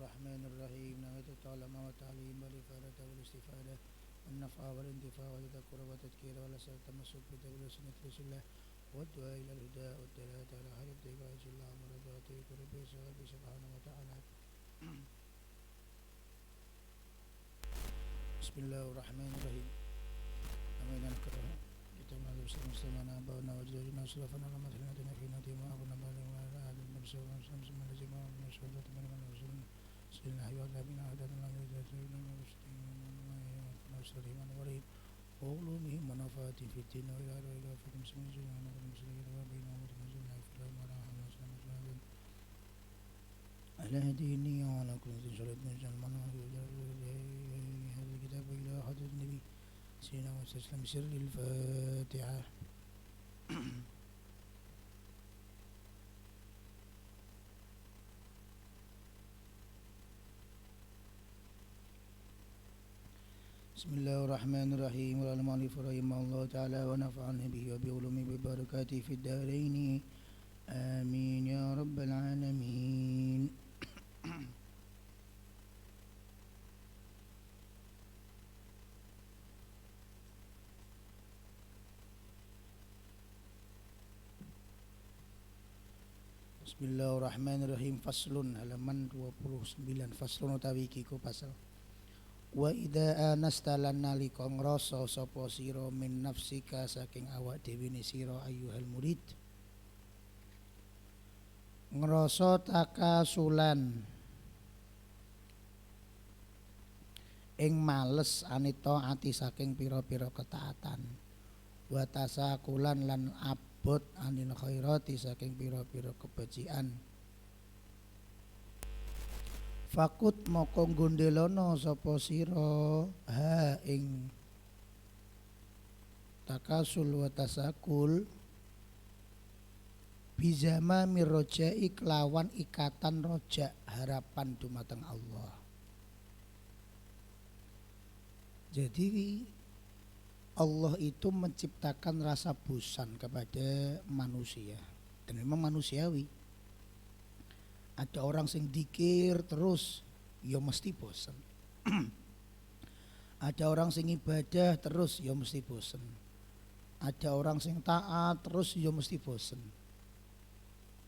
الرحمن الرحيم نويت التعلم والتعليم والإفادة والاستفادة والنفع والانتفاع والتذكر والتذكير والأسر التمسك بدليل سنة رسول الله والدعاء إلى الهدى والدلالة على خير ابتغاء وجه الله ومرضاته قرب سبحانه وتعالى. بسم الله الرحمن الرحيم. نوينا نكره kita melalui bersama-sama bahwa wajibna sulafana lama terhadap fi nanti ma abuna bali wa ala nabi sallallahu alaihi wasallam sama lazima min syahadati man rasul sallallahu alaihi wasallam hadatna la yajiduna musliman warid wa ulumihim manafati fi din wa ila fakum sunna wa muslimin wa baina wa tunzilna fi al-marahim sallallahu ala dini wa ala kulli shay'in jalman wa hadha kitab ila hadat nabi سيدنا وسلم سر الفاتحة. بسم الله الرحمن الرحيم والمؤلف رحمه الله تعالى ونفعنا به وبعلومه وبركاته في الدارين آمين يا رب العالمين. Bismillahirrahmanirrahim. Faslun halaman 29. Faslun utawi iki ku pasal. Wa idza anastalan nalika ngrasa sapa sira min nafsika saking awak dhewe ne sira ayyuhal murid. Ngrasa takasulan ing males anita ati saking pira-pira ketaatan. Wa tasakulan lan abot anil khairati saking pira-pira kebajikan. Fakut moko gondelono sapa sira ha ing takasul wa tasakul bizama mirroja'i kelawan ikatan roja harapan dumateng Allah. Jadi Allah itu menciptakan rasa bosan kepada manusia dan memang manusiawi. Ada orang sing dikir terus ya mesti bosan. Ada orang sing ibadah terus ya mesti bosan. Ada orang sing taat terus ya mesti bosan.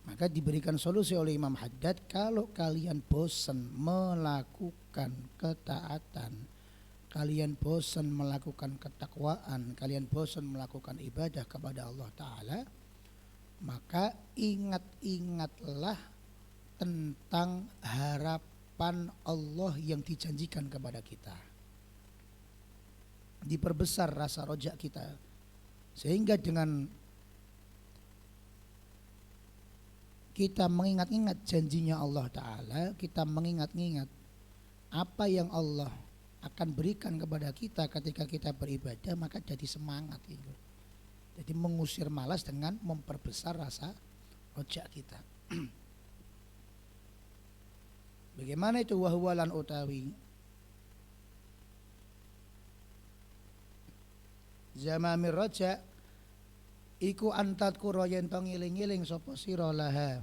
Maka diberikan solusi oleh Imam Haddad, kalau kalian bosan melakukan ketaatan, kalian bosan melakukan ketakwaan, kalian bosan melakukan ibadah kepada Allah Ta'ala, maka ingat-ingatlah tentang harapan Allah yang dijanjikan kepada kita. Diperbesar rasa rojak kita, sehingga dengan kita mengingat-ingat janjinya Allah Ta'ala, kita mengingat-ingat apa yang Allah akan berikan kepada kita ketika kita beribadah, maka jadi semangat gitu. Jadi mengusir malas dengan memperbesar rasa rojak kita. Bagaimana itu wahwalan utawi zamamir roja iku antat kuro yen to ngiling-ngiling sapa sira laha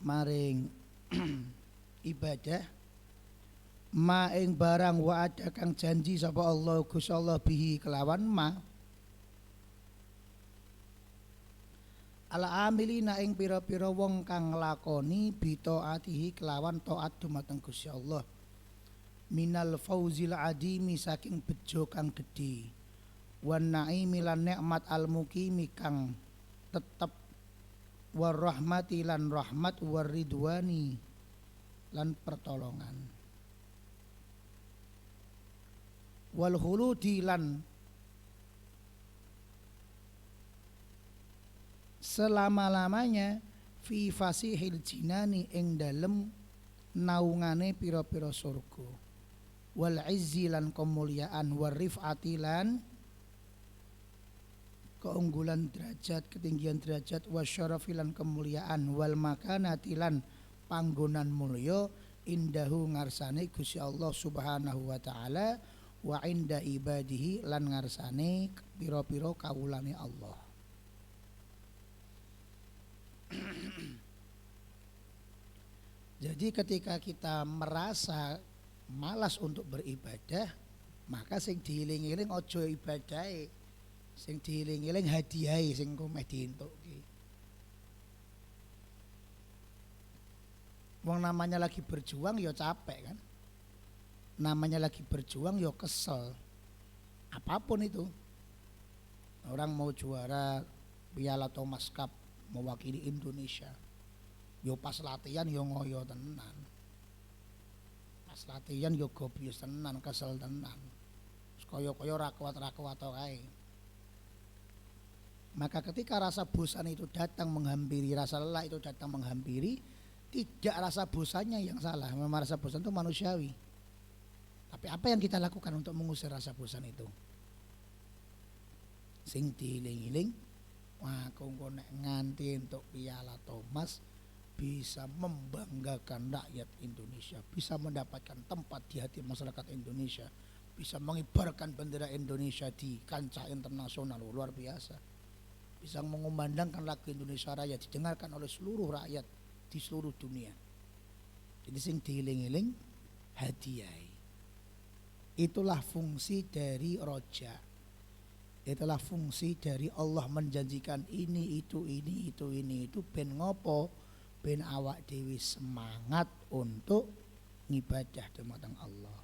maring ibadah ma ing barang wa'ada kang janji sapa Allah Gusti Allah bihi kelawan ma ala amilina ing pira-pira wong kang nglakoni bitaatihi kelawan taat dumateng Gusti Allah minal fauzil adimi saking bejo kang gedhe wan naimi lan nikmat al muqimi kang tetep war rahmati lan rahmat war ridwani lan pertolongan wal khuludi lan selama-lamanya fi fasihil jinani ing dalem naungane pira-pira surga wal izzi lan kemuliaan war rif'ati lan keunggulan derajat ketinggian derajat wasyarafi lan kemuliaan wal makanati lan panggonan mulya indahu ngarsane Gusti Allah Subhanahu wa taala wa inda ibadihi lan ngarsane pira-pira kawulane Allah. Jadi ketika kita merasa malas untuk beribadah, maka sing diiling-iling ojo ibadahe, sing diiling-iling hadiahe sing meh dientuki. Wong namanya lagi berjuang ya capek kan, namanya lagi berjuang ya kesel, apapun itu. Orang mau juara Piala Thomas Cup mewakili Indonesia, yo pas latihan yo ngoyo tenan, pas latihan yo gobius tenan, kesel tenan, koyo rakwat kae. Maka ketika rasa bosan itu datang menghampiri, rasa lelah itu datang menghampiri, tidak rasa bosannya yang salah, memang rasa bosan itu manusiawi. Tapi apa yang kita lakukan untuk mengusir rasa bosan itu? Sing diiling-iling, wah kongko nek nganti untuk Piala Thomas bisa membanggakan rakyat Indonesia, bisa mendapatkan tempat di hati masyarakat Indonesia, bisa mengibarkan bendera Indonesia di kancah internasional, luar biasa. Bisa mengumandangkan lagu Indonesia Raya didengarkan oleh seluruh rakyat di seluruh dunia. Jadi sing diiling-iling hadiah. Itulah fungsi dari roja. Itulah fungsi dari Allah menjanjikan ini itu ben ngopo, ben awak dewi semangat untuk ngibadah dumateng Allah.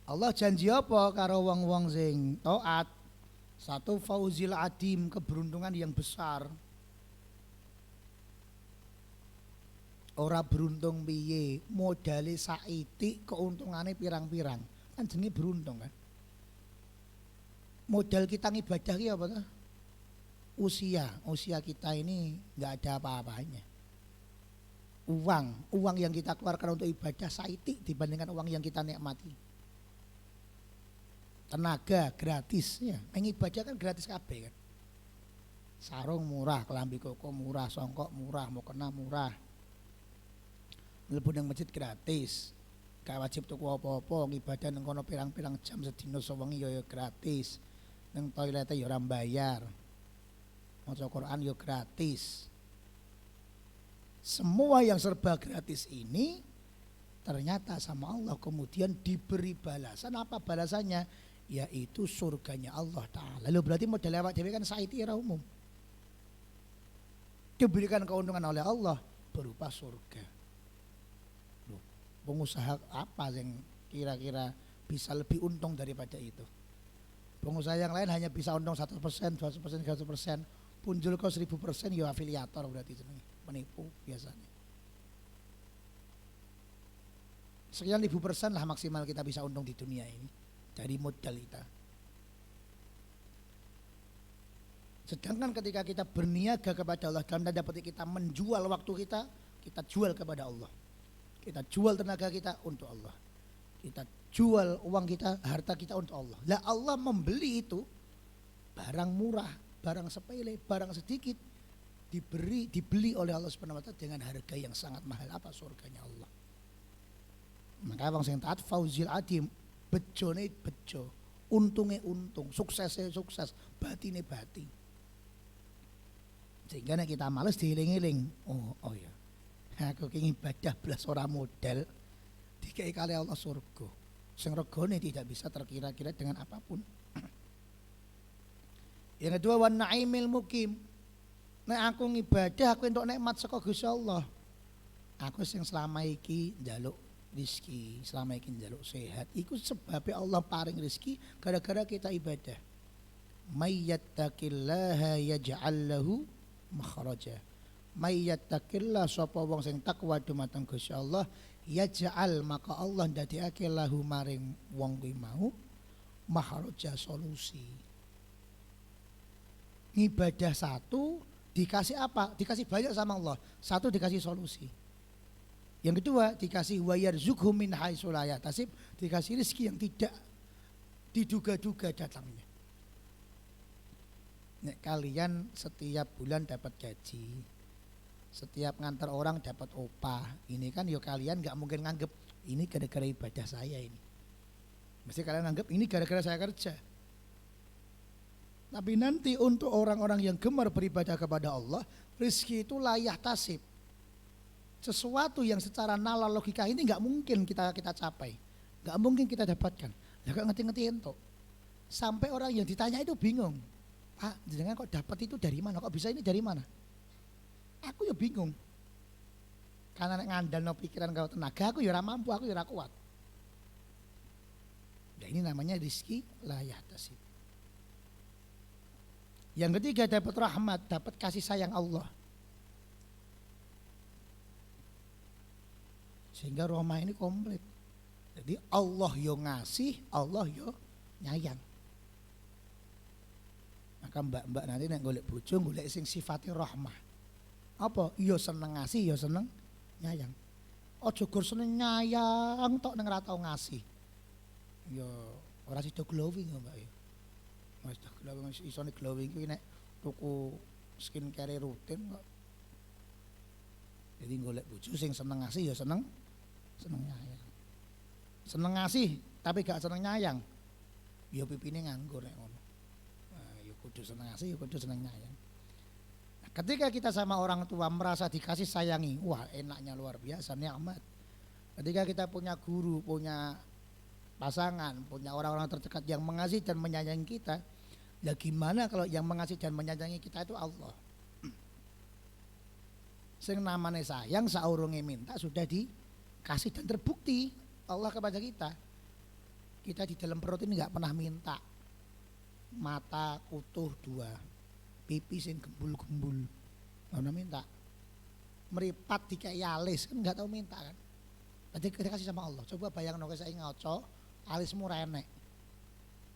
Allah janji apa karo wong-wong sing taat? Satu, fauzil adim, keberuntungan yang besar. Ora beruntung piye, modale saiti keuntungane pirang-pirang. Kan jenenge beruntung kan. Modal kita ngibadah ki apa tuh? Usia kita ini nggak ada apa-apanya. Uang yang kita keluarkan untuk ibadah saiti dibandingkan uang yang kita nikmati. Tenaga gratis ya, mengibadah kan gratis kabeh kan. Sarung murah, kelambi koko murah, songkok murah, mukena murah. Mlebu nang masjid gratis. Gak wajib tuku apa-apa, ngibadah nang kono pirang-pirang jam sedina sewengi ya gratis. Nang toilet ya ora bayar. Maca Quran ya gratis. Semua yang serba gratis ini ternyata sama Allah kemudian diberi balasan. Apa balasannya? Yaitu surganya Allah Ta'ala. Lalu berarti modal awak dhewe kan saiti ora umum. Diberikan keuntungan oleh Allah berupa surga. Loh, pengusaha apa yang kira-kira bisa lebih untung daripada itu? Pengusaha yang lain hanya bisa untung 1%, 2%, 300%. Punjul kau 1000% ya afiliator berarti jenenge, penipu biasanya. Sekian 1000% lah maksimal kita bisa untung di dunia ini dari modal kita. Sedangkan ketika kita berniaga kepada Allah dalam tanda petik kita menjual waktu kita, kita jual kepada Allah. Kita jual tenaga kita untuk Allah. Kita jual uang kita, harta kita untuk Allah. Lah Allah membeli itu barang murah, barang sepele, barang sedikit dibeli oleh Allah Subhanahu wa taala dengan harga yang sangat mahal. Apa surganya Allah. Maka wong sing taat fauzil adim, bejone bejo, untunge untung, suksesnya sukses, batine bati. Sehingga nek kita males dieling-eling, oh ya. Aku kenging ibadah blas ora modal dikai kali Allah surga. Sing regane tidak bisa terkira-kira dengan apapun. Yang kedua wan naimil mukim. Nek aku ngibadah aku entuk nikmat saka Gusti Allah. Aku sing selama iki njaluk rizki, selama iki njaluk sehat, iku sebabnya Allah paring rizki gara-gara kita ibadah. May yattaqillaha yaj'al lahu makhraja. May yattaqillah sapa wong sing takwa dumateng Gusti Allah ya ja'al maka Allah ndadekake lahu maring wong kuwi mau maharaja solusi. Ibadah satu dikasih apa? Dikasih banyak sama Allah. Satu dikasih solusi. Yang kedua dikasih wa yarzuqhu min haitsu la yahtasib, dikasih rezeki yang tidak diduga-duga datangnya. Nek kalian setiap bulan dapat gaji, setiap ngantar orang dapat upah, ini kan yo kalian nggak mungkin nganggep ini gara-gara ibadah saya ini. Mesti kalian anggap ini gara-gara saya kerja. Tapi nanti untuk orang-orang yang gemar beribadah kepada Allah, rezeki itu layak tasib. Sesuatu yang secara nalar logika ini nggak mungkin kita capai, nggak mungkin kita dapatkan. Nggak ngerti-ngerti ento. Sampai orang yang ditanya itu bingung. Pak, jenengan kok dapat itu dari mana? Kok bisa ini dari mana? Aku ya bingung. Karena ngandalno pikiran kau tenaga, aku ya ora mampu, aku ya ora kuat. Nah, ini namanya rezeki layak tasib. Yang ketiga dapat rahmat, dapat kasih sayang Allah. Sehingga Roma ini komplit. Jadi Allah yo ngasih, Allah yo nyayang. Maka mbak-mbak nanti nek golek bojo golek sing sifatnya rahmah. Apa? Yo seneng ngasih, yo seneng nyayang. Aja gur seneng nyayang tok ning ora tau ngasih. Yo ora sida glowing yo Mbak yo. Mas glowing isone glowing kuwi nek tuku skincare rutin kok. Jadi golek bojo sing seneng ngasih ya seneng nyayang. Seneng ngasih tapi gak seneng nyayang. Ya pipine nganggur nek ngono. Nah, ya kudu seneng ngasih ya kudu seneng nyayang. Nah, ketika kita sama orang tua merasa dikasih sayangi, wah enaknya luar biasa, nikmat. Ketika kita punya guru, punya pasangan, punya orang-orang terdekat yang mengasihi dan menyayangi kita, ya gimana kalau yang mengasihi dan menyayangi kita itu Allah. Sing namanya sayang saurunge minta sudah dikasih dan terbukti Allah kepada kita. Kita di dalam perut ini nggak pernah minta. Mata utuh 2, pipi sing gembul-gembul, nggak pernah minta. Meripat dikai alis kan nggak tahu minta kan. Berarti kita kasih sama Allah. Coba bayang no saya ngaco, alismu renek.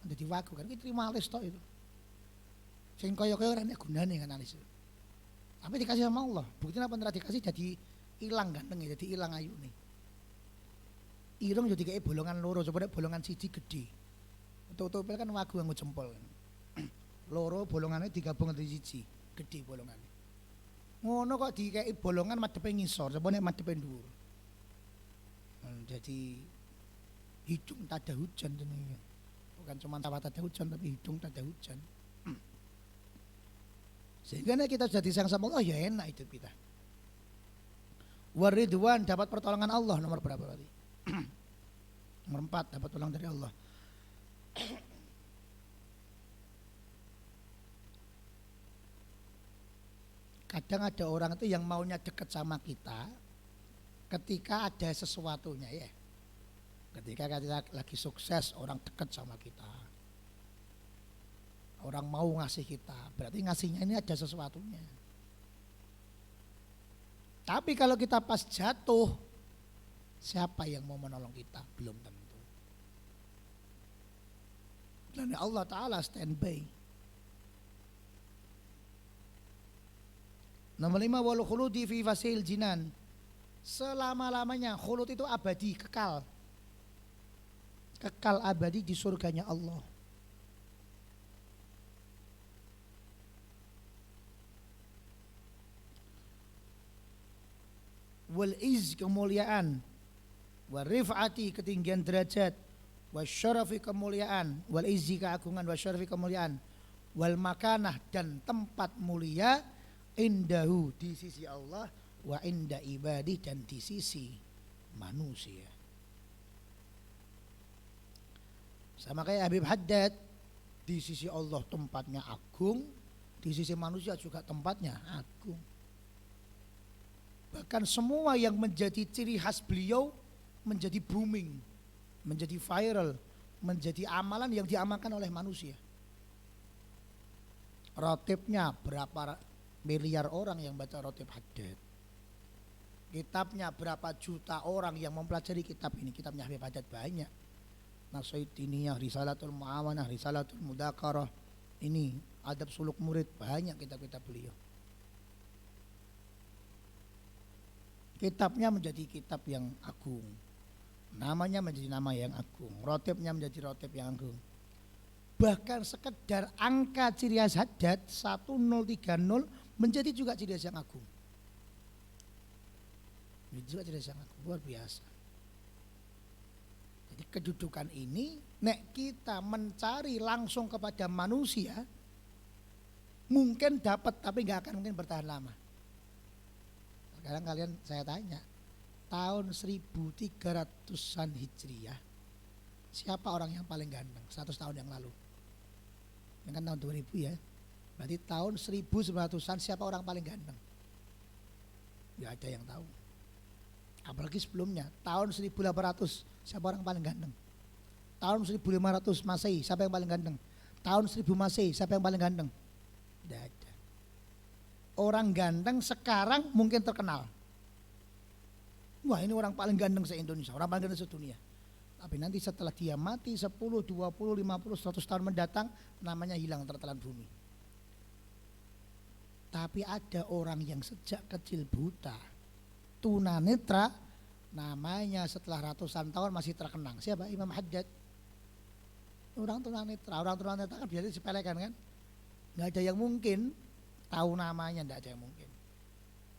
Jadi wagu kan, kita terima alis toh itu. Sing kaya-kaya ora enek gunane kan alis itu. Tapi dikasih sama Allah. Buktinya apa nera dikasih jadi hilang ganteng, jadi hilang ayune. Irung jadi kayak bolongan loro, coba nek bolongan siji gede. Tutup kan wagu nganggo jempol. Loro bolongannya digabung jadi siji, gede bolongannya. Ngono kok dikei bolongan madepe ngisor, coba nek madepe dhuwur. Jadi hidung tak ada hujan jenenge. Bukan cuma tawa tak ada hujan tapi hidung tak ada hujan. Sehingga kita sudah disayang sama Allah ya enak hidup kita. Waridwan dapat pertolongan Allah nomor berapa tadi? Nomor 4 dapat tolong dari Allah. Kadang ada orang itu yang maunya dekat sama kita ketika ada sesuatunya ya. Ketika kita lagi sukses orang dekat sama kita. Orang mau ngasih kita, berarti ngasihnya ini ada sesuatunya. Tapi kalau kita pas jatuh, siapa yang mau menolong kita? Belum tentu. Dan Allah Ta'ala standby. Nomor 5, wal khuludi fi fasil jinan. Selama-lamanya, khulud itu abadi, kekal. Kekal abadi di surganya Allah. Wal iz kemuliaan, wal rif'ati ketinggian derajat, wal syarafi kemuliaan, wal izzi keagungan, wal syarafi kemuliaan, wal makanah dan tempat mulia, indahu di sisi Allah, wa inda ibadi dan di sisi manusia. Sama kayak Habib Haddad, di sisi Allah tempatnya agung, di sisi manusia juga tempatnya agung. Bahkan semua yang menjadi ciri khas beliau menjadi booming, menjadi viral, menjadi amalan yang diamalkan oleh manusia. Rotibnya berapa miliar orang yang baca rotib Haddad. Kitabnya berapa juta orang yang mempelajari kitab ini. Kitabnya Habib Haddad banyak. Nasaitiniyah, Risalatul Muawanah, Risalatul Mudzakarah. Ini Adab Suluk Murid, banyak kitab-kitab beliau. Kitabnya menjadi kitab yang agung. Namanya menjadi nama yang agung. Rotibnya menjadi rotib yang agung. Bahkan sekedar angka ciri khas Haddad 1030 menjadi juga ciri khas yang agung. Ini juga ciri khas yang agung, luar biasa. Jadi kedudukan ini nek kita mencari langsung kepada manusia mungkin dapat tapi nggak akan mungkin bertahan lama. Sekarang kalian saya tanya, tahun 1300-an Hijriah siapa orang yang paling ganteng 100 tahun yang lalu? Ini kan tahun 2000 ya. Berarti tahun 1900-an siapa orang paling ganteng? Ya ada yang tahu. Apalagi sebelumnya, tahun 1800 siapa orang paling ganteng? Tahun 1500 Masehi siapa yang paling ganteng? Tahun 1000 Masehi siapa yang paling ganteng? Tidak ada. Orang ganteng sekarang mungkin terkenal. Wah ini orang paling ganteng se-Indonesia, orang paling ganteng sedunia. Tapi nanti setelah dia mati 10, 20, 50, 100 tahun mendatang namanya hilang tertelan bumi. Tapi ada orang yang sejak kecil buta, tunanetra, namanya setelah ratusan tahun masih terkenang. Siapa? Imam Haddad. Orang tunanetra kan biasa disepelekan kan? Nggak ada yang mungkin tahu namanya, nggak ada yang mungkin.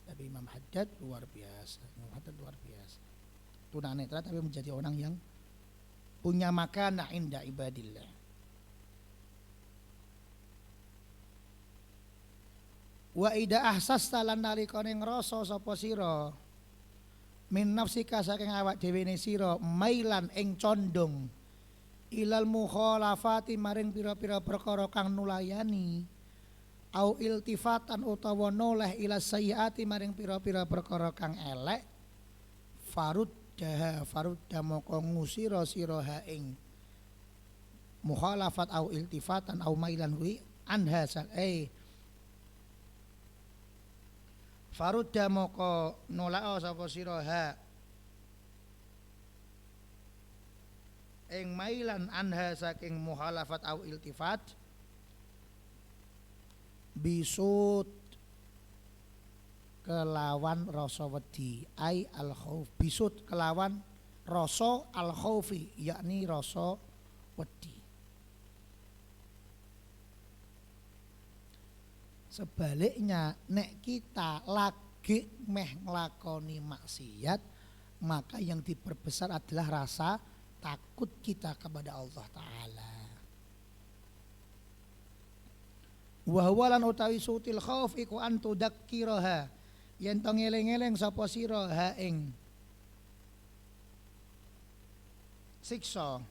Tapi Imam Haddad luar biasa. Imam Haddad luar biasa. Tunanetra tapi menjadi orang yang punya makanah inda ibadillah. Wa ida ahsasta lan nalikane ngrasa sapa sira min nafsika saking awak dhewe ne sira mailan ing condong ilal mukhalafati maring pira-pira perkara kang nulayani au iltifatan utawa noleh ila sayyiati maring pira-pira perkara kang elek farudda moko ngusira siraha ing mukhalafat au iltifatan au mailan wi anha farudda moko nolao sapa siraha ing mailan anha saking mukhalafat au iltifat bisut kelawan rasa wedi ai al khauf bisut kelawan rasa al khaufi yakni rasa wedi. Sebaliknya nek kita lagi meh nglakoni maksiat maka yang diperbesar adalah rasa takut kita kepada Allah Ta'ala. Wa huwa lan utawi sutil khauf iku antu dakkiraha yen to ngeleng-eleng sapa sira ha ing siksa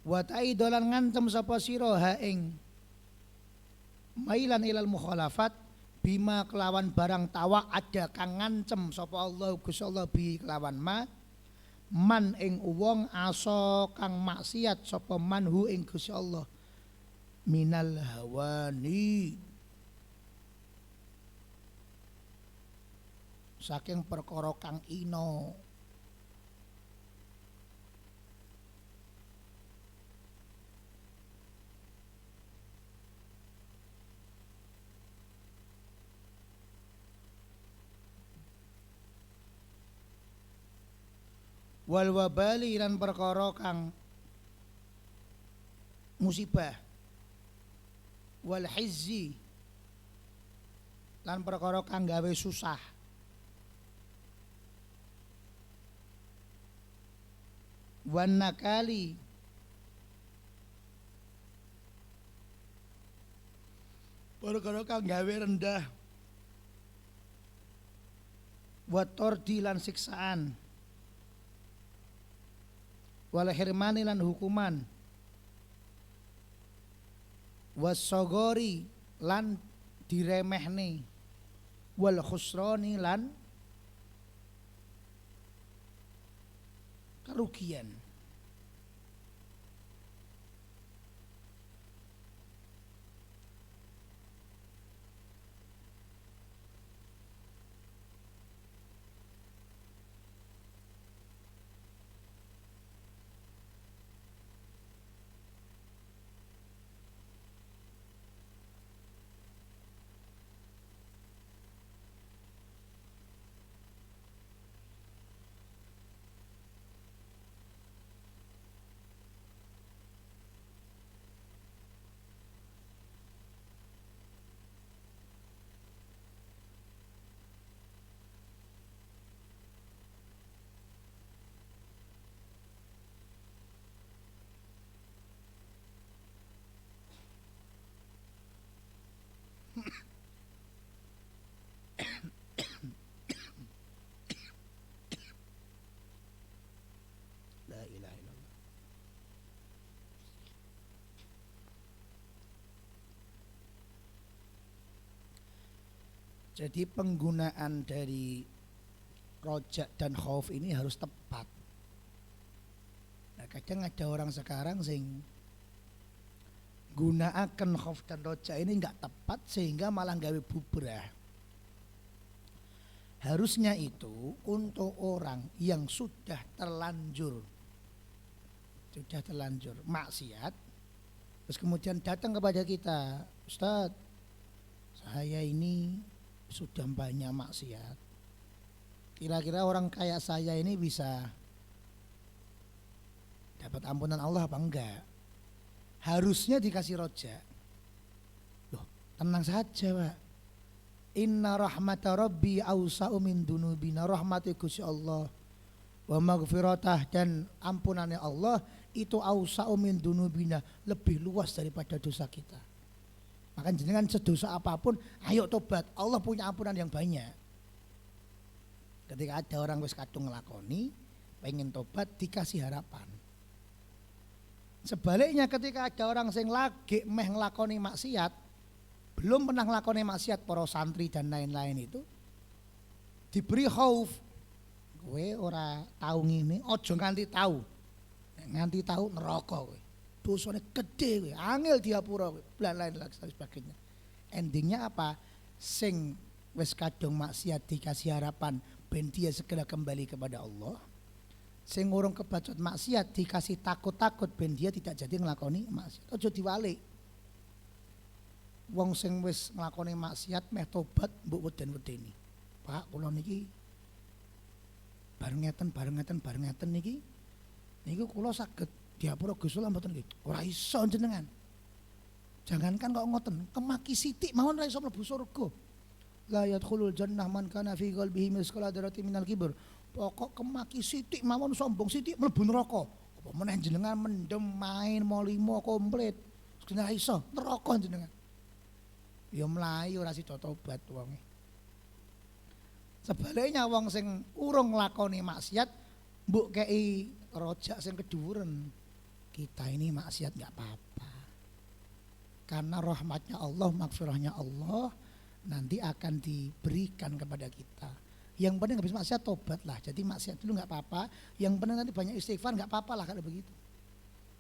wa taidolan ngancem sapa sira ha ing mailan ilal mukhalafat bima kelawan barang tawa ada kang ngancem sapa Allah Gusti Allah bi kelawan man ing wong aso kang maksiat sapa manhu ing Gusti Allah minal hawani saking perkara kang ino wal wabali lan perkara kang musibah wal hizzi lan perkara kang gawe susah wan nakali perkara kang gawe rendah wa tordi lan siksaan wal hirmani lan hukuman wasogori lan diremehne wal khusrani lan kerugian. Jadi penggunaan dari rojak dan khauf ini harus tepat. Nah, kadang ada orang sekarang sing gunakan khauf dan rojak ini enggak tepat sehingga malah gawe bubrah. Harusnya itu untuk orang yang sudah terlanjur maksiat, terus kemudian datang kepada kita, Ustadz, saya ini sudah banyak maksiat. Kira-kira orang kayak saya ini bisa dapat ampunan Allah apa enggak? Harusnya dikasih rojak. Loh, tenang saja, Pak. Inna rahmata rabbi awsa'u min dunubina. Rahmati Gusti Allah wa maghfiratah, dan ampunannya Allah itu awsa'u min dunubina, lebih luas daripada dosa kita. Maka jenengan sedosa apapun, ayo tobat. Allah punya ampunan yang banyak. Ketika ada orang wis kadung ngelakoni, pengen tobat, dikasih harapan. Sebaliknya ketika ada orang sing lagi meh ngelakoni maksiat, belum pernah ngelakoni maksiat, para santri dan lain-lain itu diberi khauf. Kowe ora tahu ngene, aja nganti tahu neraka kowe. Dosane gede kowe, angel diapura kowe, lain-lain sebagainya. Endingnya apa? Sing wis kadung maksiat dikasih harapan ben dia segera kembali kepada Allah. Sing urung kebacut maksiat dikasih takut-takut ben dia tidak jadi nglakoni maksiat. Aja diwalik. Wong sing wis nglakoni maksiat meh tobat mbok weden-wedeni. Pak, kula niki bareng ngeten niki kula saged diapura Gusti Allah mboten nggih. Ora iso jenengan. Jangankan kok ngoten, kemaki sithik mawon ora iso mlebu surga. La yadkhulul jannah man kana fi qalbihi misqala dzarratin minal kibr. Pokok kemaki sithik mawon, sombong sithik mlebu neraka. Apa meneh jenengan mendem main molimo komplit. Ora iso neraka jenengan. Ya mlayu ora sida tobat wonge. Sebaliknya wong sing urung nglakoni maksiat mbok kei rojak sing keduren. Kita ini maksiat enggak apa-apa. Karena rahmatnya Allah, maghfirahnya Allah nanti akan diberikan kepada kita. Yang penting habis maksiat tobatlah. Jadi maksiat dulu enggak apa-apa, yang penting nanti banyak istighfar enggak apa-apa lah kalau begitu.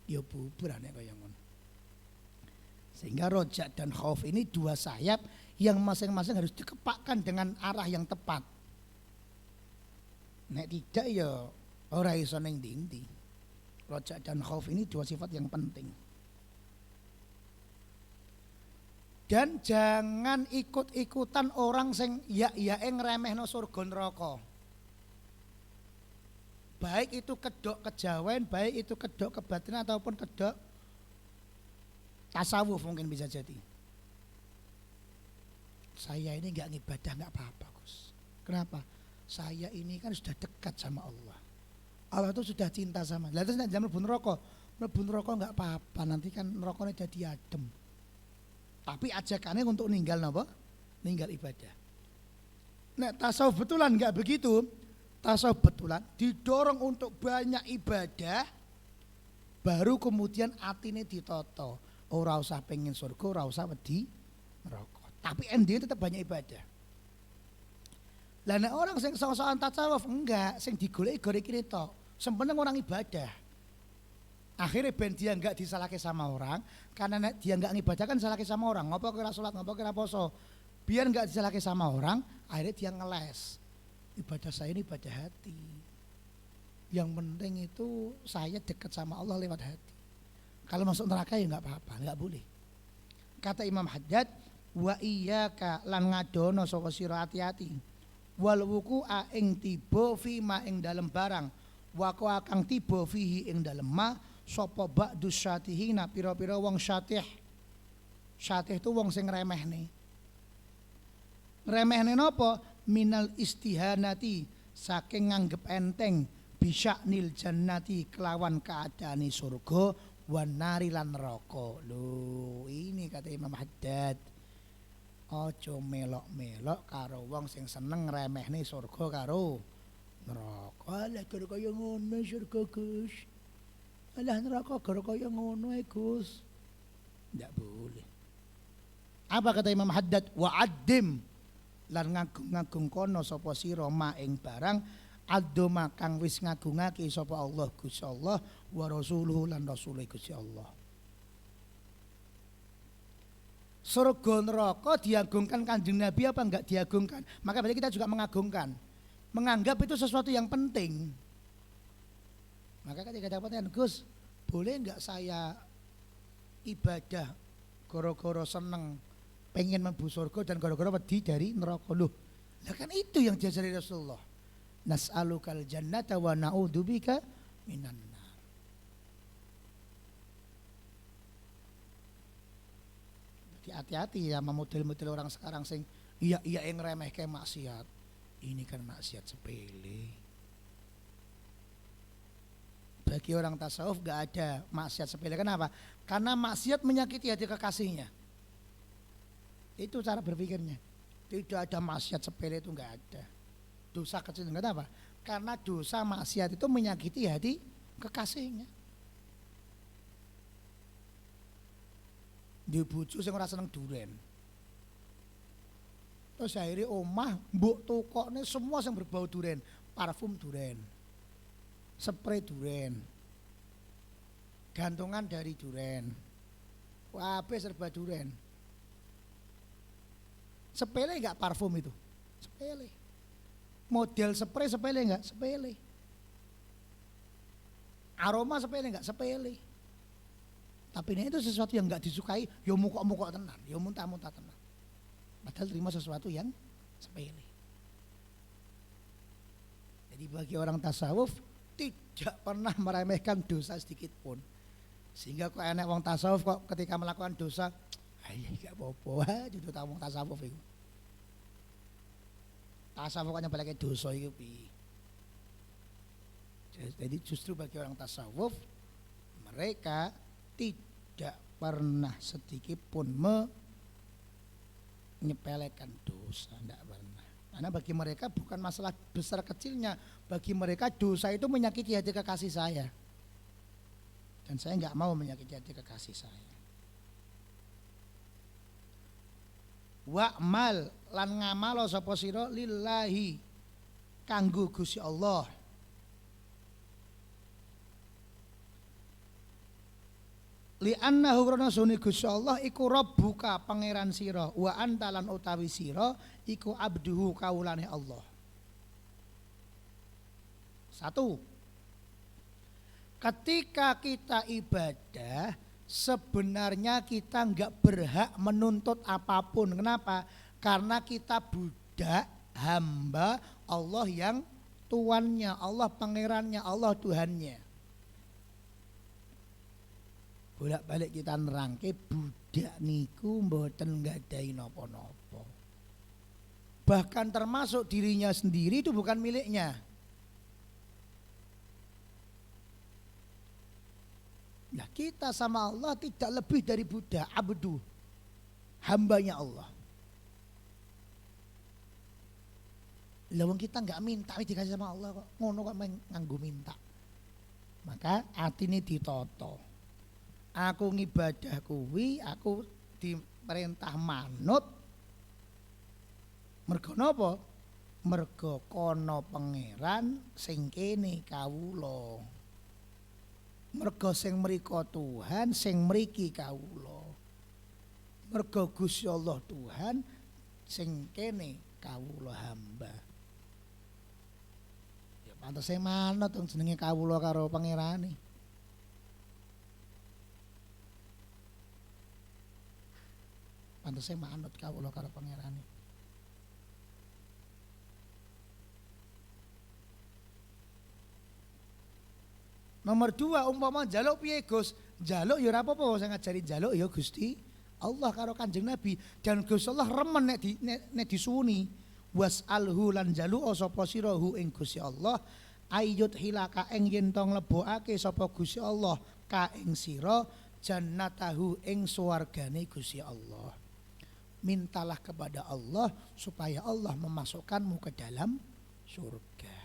Ya buburane kaya ngono. Sehingga rojak dan khauf ini dua sayap yang masing-masing harus dikepakkan dengan arah yang tepat. Nek tidak ya ora iso ning ndi-ndi. Rojak dan khauf ini dua sifat yang penting. Dan jangan ikut-ikutan orang sing ya-yae ngremehno surga neraka. Baik itu kedok kejawen, baik itu kedok kebatinan ataupun kedok tasawuf mungkin bisa jadi. Saya ini enggak ngibadah enggak apa-apa, Gus. Kenapa? Saya ini kan sudah dekat sama Allah. Allah itu sudah cinta sama. Lah terus nek jam mlebu neraka enggak apa-apa, nanti kan nerakane jadi adem. Tapi ajakannya untuk ninggal napa? Ninggal ibadah. Nek tasawuf betulan enggak begitu. Tasawuf betulan didorong untuk banyak ibadah, baru kemudian atine ditata. Ora usah pengen surga, ora usah wedi neraka. Tapi endingnya tetap banyak ibadah. Lah nek orang sing sok-sokan tasawuf enggak, sing digoleki gore kene tok. Sempeneng orang ibadah. Akhirnya ben dia enggak disalahke sama orang, karena nek dia enggak ngibadah kan disalahke sama orang. Ngopo kira salat, ngopo kira poso. Biar enggak disalahke sama orang, akhirnya dia ngeles. Ibadah saya ini ibadah hati. Yang penting itu saya dekat sama Allah lewat hati. Kalau masuk neraka ya enggak apa-apa, enggak boleh. Kata Imam Haddad, wa iyyaka lan ngadono saka sira hati-hati. Wal wuqu'a ing tiba fi ma ing dalem barang, wa kang tiba fihi ing dalem ma sapa ba'du syatihina pira-pira wong syatih. Syatih itu wong sing remehne. Remehne napa? Minal istihanati, saking nganggep enteng, bisya'nil jannati kelawan keadaane surga, wan nari lan neraka. Lho, ini kata Imam Haddad. Aja melok-melok karo wong sing seneng remehne surga karo neraka. Lah gara kaya ngono surga, Gus. Alah neraka gara kaya ngono Gus. Ndak boleh. Apa kata Imam Haddad? Wa'addim lan ngagung-ngagung kono sapa sira ma ing barang adoma kang wis ngagungake sapa Allah Gusti Allah wa rasuluhu lan rasule Gusti Allah. Surga neraka diagungkan Kanjeng Nabi apa enggak diagungkan? Maka berarti kita juga mengagungkan. Menganggap itu sesuatu yang penting. Maka ketika dapatkan Gus, boleh enggak saya ibadah gara-gara seneng pengen mlebu surga dan gara-gara wedi dari neraka? Loh, lah kan itu yang diajari Rasulullah. Nas'alukal jannata wa na'udzubika minan nar. Hati-hati ya sama model-model orang sekarang sing iya yang remeh kayak maksiat. Ini kan maksiat sepele. Bagi orang tasawuf gak ada maksiat sepele. Kenapa? Karena maksiat menyakiti hati kekasihnya. Itu cara berpikirnya. Tidak ada maksiat sepele, itu gak ada. Dosa kecil enggak apa? Karena dosa maksiat itu menyakiti hati kekasihnya. Di bojo sing ora seneng duren. Terus akhirnya omah mbok tokokne semua yang berbau duren, parfum duren, spray duren, gantungan dari duren, kabeh serba duren. Sepele enggak parfum itu? Sepele. Model spray sepele enggak? Sepele. Aroma sepele enggak? Sepele. Tapi ini itu sesuatu yang enggak disukai, ya mukok-mukok tenan, ya muntah-muntah tenan. Padahal terima sesuatu yang sepele. Jadi bagi orang tasawuf tidak pernah meremehkan dosa sedikit pun. Sehingga kok enak wong tasawuf kok ketika melakukan dosa, ayo gak apa-apa, itu wong tasawuf itu. Tasawuf kok nyebelake dosa itu piye. Jadi justru bagi orang tasawuf mereka tidak pernah sedikit pun menyepelekan dosa, tidak pernah. Karena bagi mereka bukan masalah besar kecilnya, bagi mereka dosa itu menyakiti hati kekasih saya. Dan saya nggak mau menyakiti hati kekasih saya. Wa'mal lan ngamalo sapa sira lillahi kanggo Gusti Allah. Li annahu krana sune Gusti Allah iku rabbuka pangeran sira wa anta lan utawi sira iku abduhu kaulane Allah. Satu, ketika kita ibadah sebenarnya kita enggak berhak menuntut apapun. Kenapa? Karena kita budak hamba Allah yang tuannya, Allah pangerannya, Allah Tuhannya. Bolak-balik kita nerangke budak niku mboten nggadahi napa-napa. Bahkan termasuk dirinya sendiri itu bukan miliknya. Nah, kita sama Allah tidak lebih dari budak, abdu, hambanya Allah. Lawang kita nggak minta dikasih sama Allah kok, ngono kok nganggo minta. Maka hati ini ditoto. Aku ngibadah kuwi, aku diperintah manut. Mergo napa? Mergo kono pangeran sing kene kawula. Mergo sing mriko Tuhan, sing mriki kawula. Mergo Gusti Allah Tuhan, sing kene kawula hamba. Ya pantes manut wong jenenge kawula karo pangerane. Pantes manut kawula karo pangerane. Nomor 2, umpama njaluk piye Gus? Njaluk ya ora apa-apa, sing ngajari njaluk ya Gusti Allah karo Kanjeng Nabi. Dan Gusti Allah remen nek disuwuni. Was'alhu lan njaluk sapa sira hu ing Gusti Allah ayyut hilaka ing yen to nglebokake sapa Gusti Allah ka ing sira jannatahu ing swargane Gusti Allah. Mintalah kepada Allah supaya Allah memasukkanmu ke dalam surga.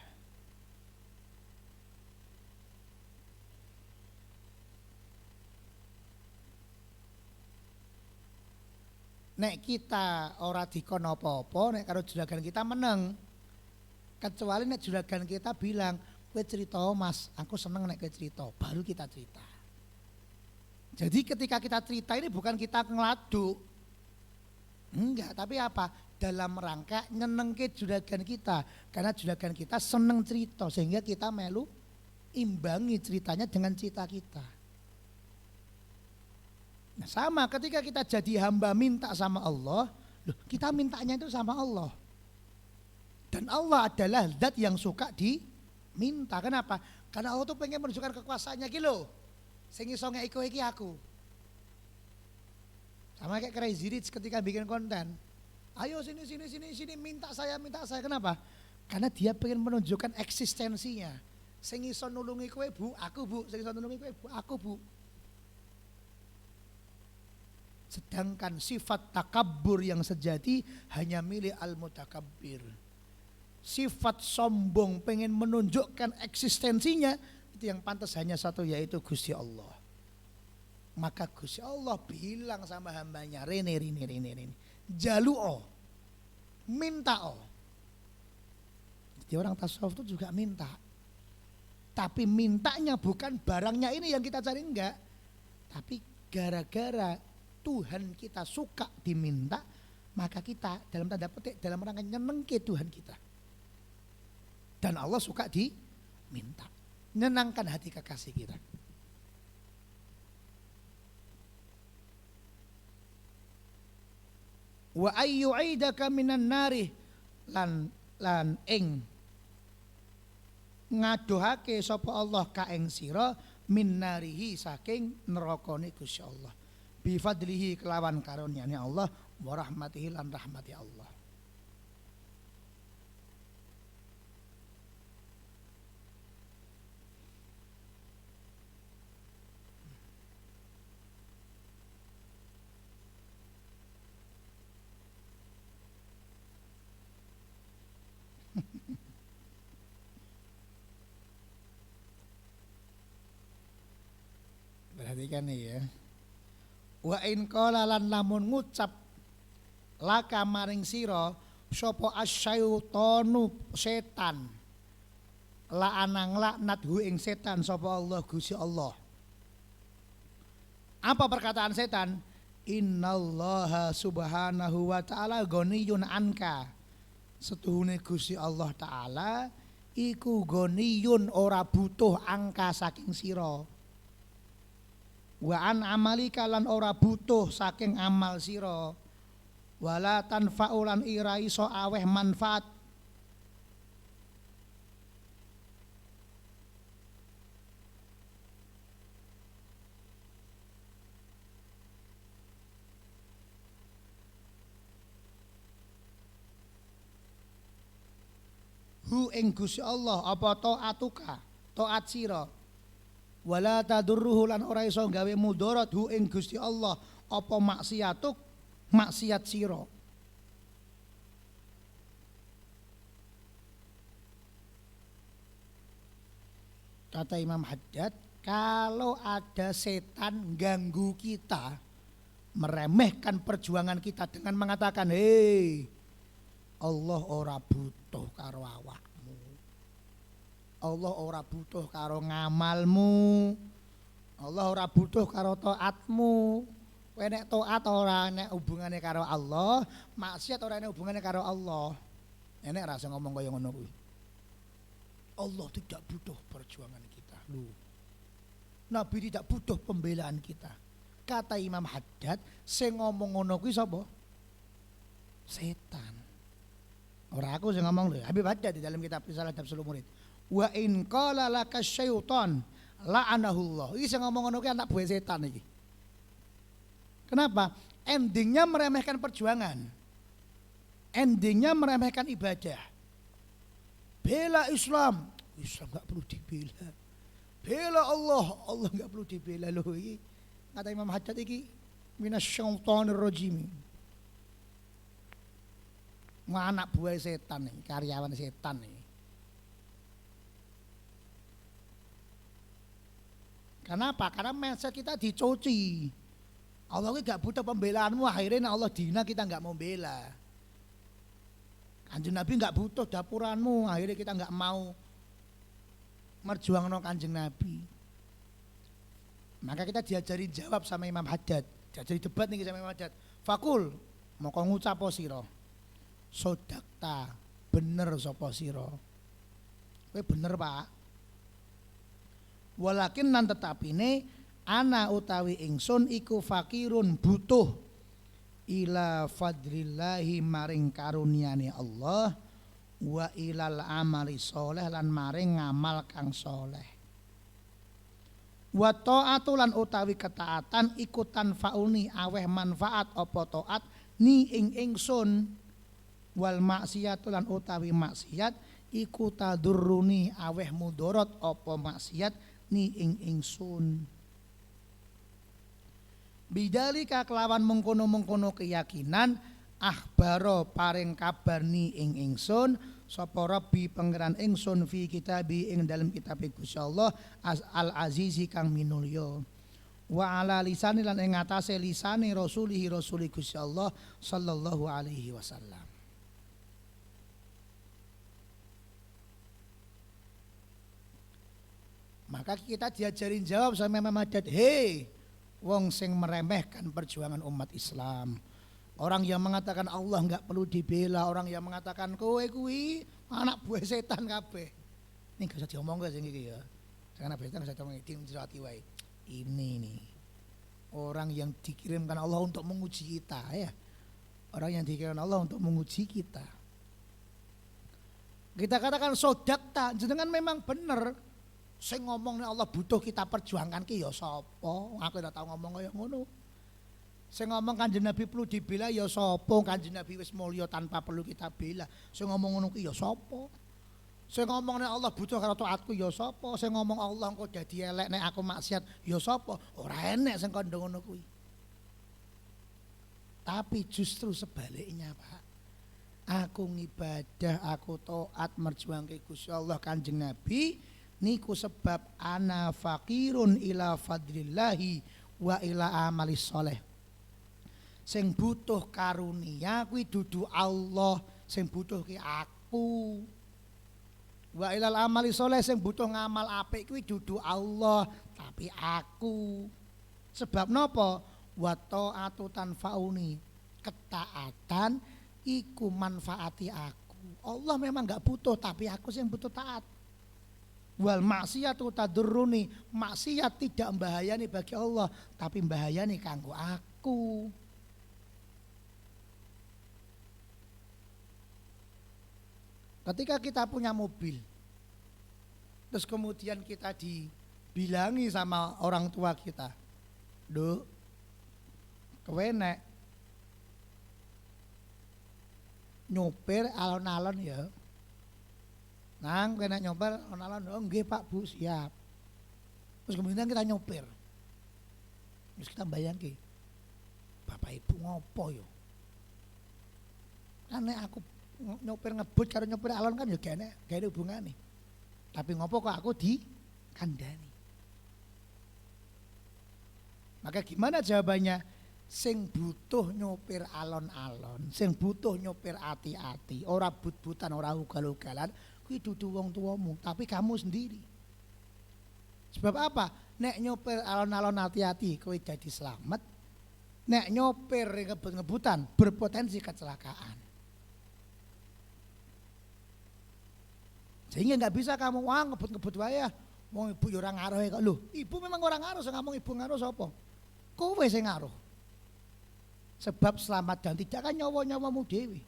nek kita ora dikon apa-apa, nek karo juragan kita meneng. Kecuali nek juragan kita bilang, kowe cerita Mas, aku seneng nek kowe cerita, baru kita cerita. Jadi ketika kita cerita ini bukan kita ngeladuk. Enggak, tapi apa? Dalam rangka nyenengke juragan kita. Karena juragan kita seneng cerita, sehingga kita melu imbangi ceritanya dengan cerita kita. Nah, sama ketika kita jadi hamba minta sama Allah, loh, kita mintanya itu sama Allah. Dan Allah adalah zat yang suka diminta. Kenapa? Karena Allah tuh pengen menunjukkan kekuasaannya gitu loh. Sing iso ngeki kowe iki aku. Sama kayak Crazy Rich ketika bikin konten. Ayo sini minta saya. Kenapa? Karena dia pengen menunjukkan eksistensinya. Sing iso nulungi kowe Bu, aku Bu. Sing iso nulungi kowe Bu, aku Bu. Sedangkan sifat takabbur yang sejati hanya milik al-mutakabbir. Sifat sombong pengen menunjukkan eksistensinya itu yang pantas hanya satu, yaitu Gusti Allah. Maka Gusti Allah bilang sama hambanya, Rene. Jalu'o, minta'o. Jadi orang tasawuf itu juga minta. Tapi mintanya bukan barangnya ini yang kita cari, enggak. Tapi gara-gara Tuhan kita suka diminta, maka kita dalam tanda petik dalam rangka nyenengke Tuhan kita. Dan Allah suka diminta, menyenangkan hati kekasih kita. Wa ayyu'idaka minan nari lan ing ngadohake sapa Allah ka ing sira min narihi saking nerakane Gusti Allah. Bi fadlihi kelawan karunyane Allah wa rahmatihi lan rahmati Allah. Perhatikan nih ya. Wa in qala lan lamun ngucap laka maring sira sapa asyaitonu setan la anang laknat hu ing setan sapa Allah Gusti Allah. Apa perkataan setan? Innallaha subhanahu wa ta'ala ghaniyun anka. Setuhune Gusti Allah taala iku ghaniyun ora butuh angka saking sira. Wa an amalika lan ora butuh saking amal sira. Wala tanfa'ulan ira iso aweh manfaat. Hu ing Gusti Allah apa taatuka, taat sira. Wala tadurruhu lan ora iso gawe mudarat hu ing Gusti Allah apa maksiatuk, maksiat sira. Kata Imam Haddad, kalau ada setan ganggu kita, meremehkan perjuangan kita dengan mengatakan, hei, Allah ora butuh karo awakmu, Allah ora butuh karo ngamalmu, Allah ora butuh karo taatmu. Kowe nek taat ora nek hubungane karo Allah, maksiat ora nek hubungane karo Allah. Enek rasa ngomong kaya ngono kuwi. Allah tidak butuh perjuangan kita. Loh. Nabi tidak butuh pembelaan kita. Kata Imam Haddad, sing ngomong ngono kuwi sapa? Setan. Ora aku sing ngomong lho, Habib Haddad di dalam kitab Risalah Tafsirul Murid. Wa in qala laka syaitan la'anahullah. Iki sing ngomong ngono kuwi anak buah setan iki. Kenapa? Endingnya meremehkan perjuangan. Endingnya meremehkan ibadah. Bela Islam, Islam enggak perlu dibela. Bela Allah, Allah enggak perlu dibela loh iki. Kata Imam Haddad iki minasyaitonir rajim. Anak buah setan nih, karyawan setan nih. Kenapa? Karena mindset kita dicuci. Allah itu gak butuh pembelaanmu, akhirnya Allah dina kita gak mau bela. Kanjeng Nabi gak butuh dapuranmu, akhirnya kita gak mau merjuangno Kanjeng Nabi. Maka kita diajari jawab sama Imam Haddad, diajari debat nih sama Imam Haddad. Fakul, mau kau ngucap sira, sodakta, bener sapa sira. Kowe bener Pak. Walakin nan tetapine ana utawi ingsun iku fakirun butuh ila fadlillahi maring karuniane Allah wa ilal amali soleh lan maring ngamal kang soleh. Wa ta'atu lan utawi ketaatan iku tanfauni aweh manfaat apa taat ni ing ingsun wal maksiatu lan utawi maksiat iku tadurruni aweh mudarat apa maksiat ni ing ingsun. Bidalika kelawan mengkono-mengkono keyakinan akhbaro paring kabar ni ing ingsun sapa Rabbi pangeran ingsun fi kitabi ing dalam kitab Gusti Allah al azizi kang minulya wa ala lisani lan ing atase lisane rasulihi rasuli Gusti Allah sallallahu alaihi wasallam. Maka kita diajarin jawab sama Imam Haddad, hei wong sing meremehkan perjuangan umat Islam, orang yang mengatakan Allah enggak perlu dibela, orang yang mengatakan kowe kuwi anak buah setan kabeh. Ini gak usah diomong guys ini ya. Jangan anak setan gak usah diomong, dirati wae. Ini nih orang yang dikirimkan Allah untuk menguji kita ya. Orang yang dikirimkan Allah untuk menguji kita. Kita katakan sodakta, jenengan memang benar. Sing ngomong Allah butuh kita perjuangkan ki ya sapa? Aku ora tau ngomong kaya ngono. Sing ngomong Kanjeng Nabi perlu dibela ya sapa? Kanjeng Nabi wis mulya tanpa perlu kita bela. Sing ngomong ngono ki ya sapa? Sing ngomong nek Allah butuh karo taatku ya sapa? Sing ngomong Allah engko dadi elek nek aku maksiat ya sapa? Ora enek sing kandha ngono kuwi. Tapi justru sebaliknya, Pak. Aku ngibadah, aku taat merjuangke Gusti Allah Kanjeng Nabi. Niku sebab ana fakirun ila fadlillahi wa ila amali soleh. Sing butuh karunia kuwi dudu Allah, sing butuh ki aku. Wa ilal amali soleh, sing butuh ngamal apik kuwi dudu Allah, tapi aku. Sebab napa? Wa ta'atu tanfauni, ketaatan iku manfaati aku. Allah memang enggak butuh, tapi aku sing butuh taat. Wal maksiatu tadurruni, maksiat tidak membahayani bagi Allah, tapi membahayani kanggo aku. Ketika kita punya mobil, terus kemudian kita dibilangi sama orang tua kita, "Duk, kowe nek nyopir alon-alon ya." Nang kena nyopir alon-alon, oh nggih Pak Bu siap. Terus kemudian kita nyopir. Terus kita bayangke, Bapak Ibu ngopo yo? Kan nek aku nyopir ngebut karo nyopir alon kan ya gak ada hubungane. Tapi ngopo kok aku dikandani? Maka gimana jawabannya? Sing butuh nyopir alon-alon, sing butuh nyopir ati-ati, ora but-butan, ora ugal-ugalan. Itu dudu wong tuamu, tapi kamu sendiri. Sebab apa? Nek nyopir alon-alon hati-hati kowe jadi selamat. Nek nyopir ngebut-ngebutan berpotensi kecelakaan. Sehingga nggak bisa kamu wah ngebut-ngebut wae ya. Wong ibu yo ora ngaruh kok. Lho, ibu memang ora ngaruh, sing ngomong ibu ngaruh sapa? Kowe sing ngaruh. Sebab selamat dan tidak kan nyawa-nyawamu dhewe.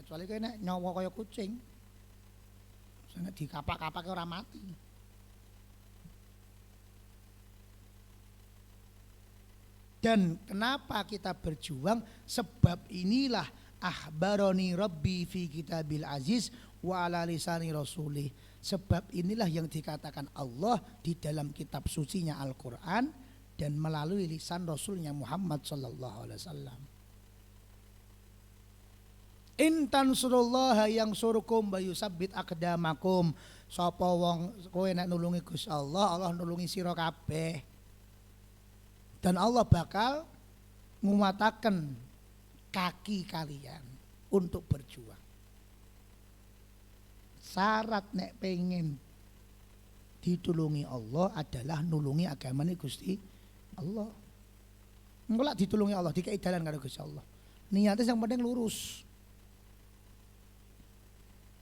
Kecuali kowe nek nyawa kaya kucing. Nek dikapak-kapake ora mati. Dan kenapa kita berjuang? Sebab inilah ahbaroni Rabbi fi kitabil aziz wa ala lisani rasulih. Sebab inilah yang dikatakan Allah di dalam kitab sucinya Al-Quran dan melalui lisan Rasulnya Muhammad sallallahu alaihi wasallam. Intan surullaha yang surukum bayu sabit akdamakum. Sapa wong kowe nek nulungi Gusti Allah, Allah nulungi sira kabeh. Dan Allah bakal nguataken kaki kalian untuk berjuang. Syarat nek pengen ditulungi Allah adalah nulungi agamane Gusti Allah. Engko lak ditulungi Allah dikei dalan karo Gusti Allah. Niatnya yang penting lurus.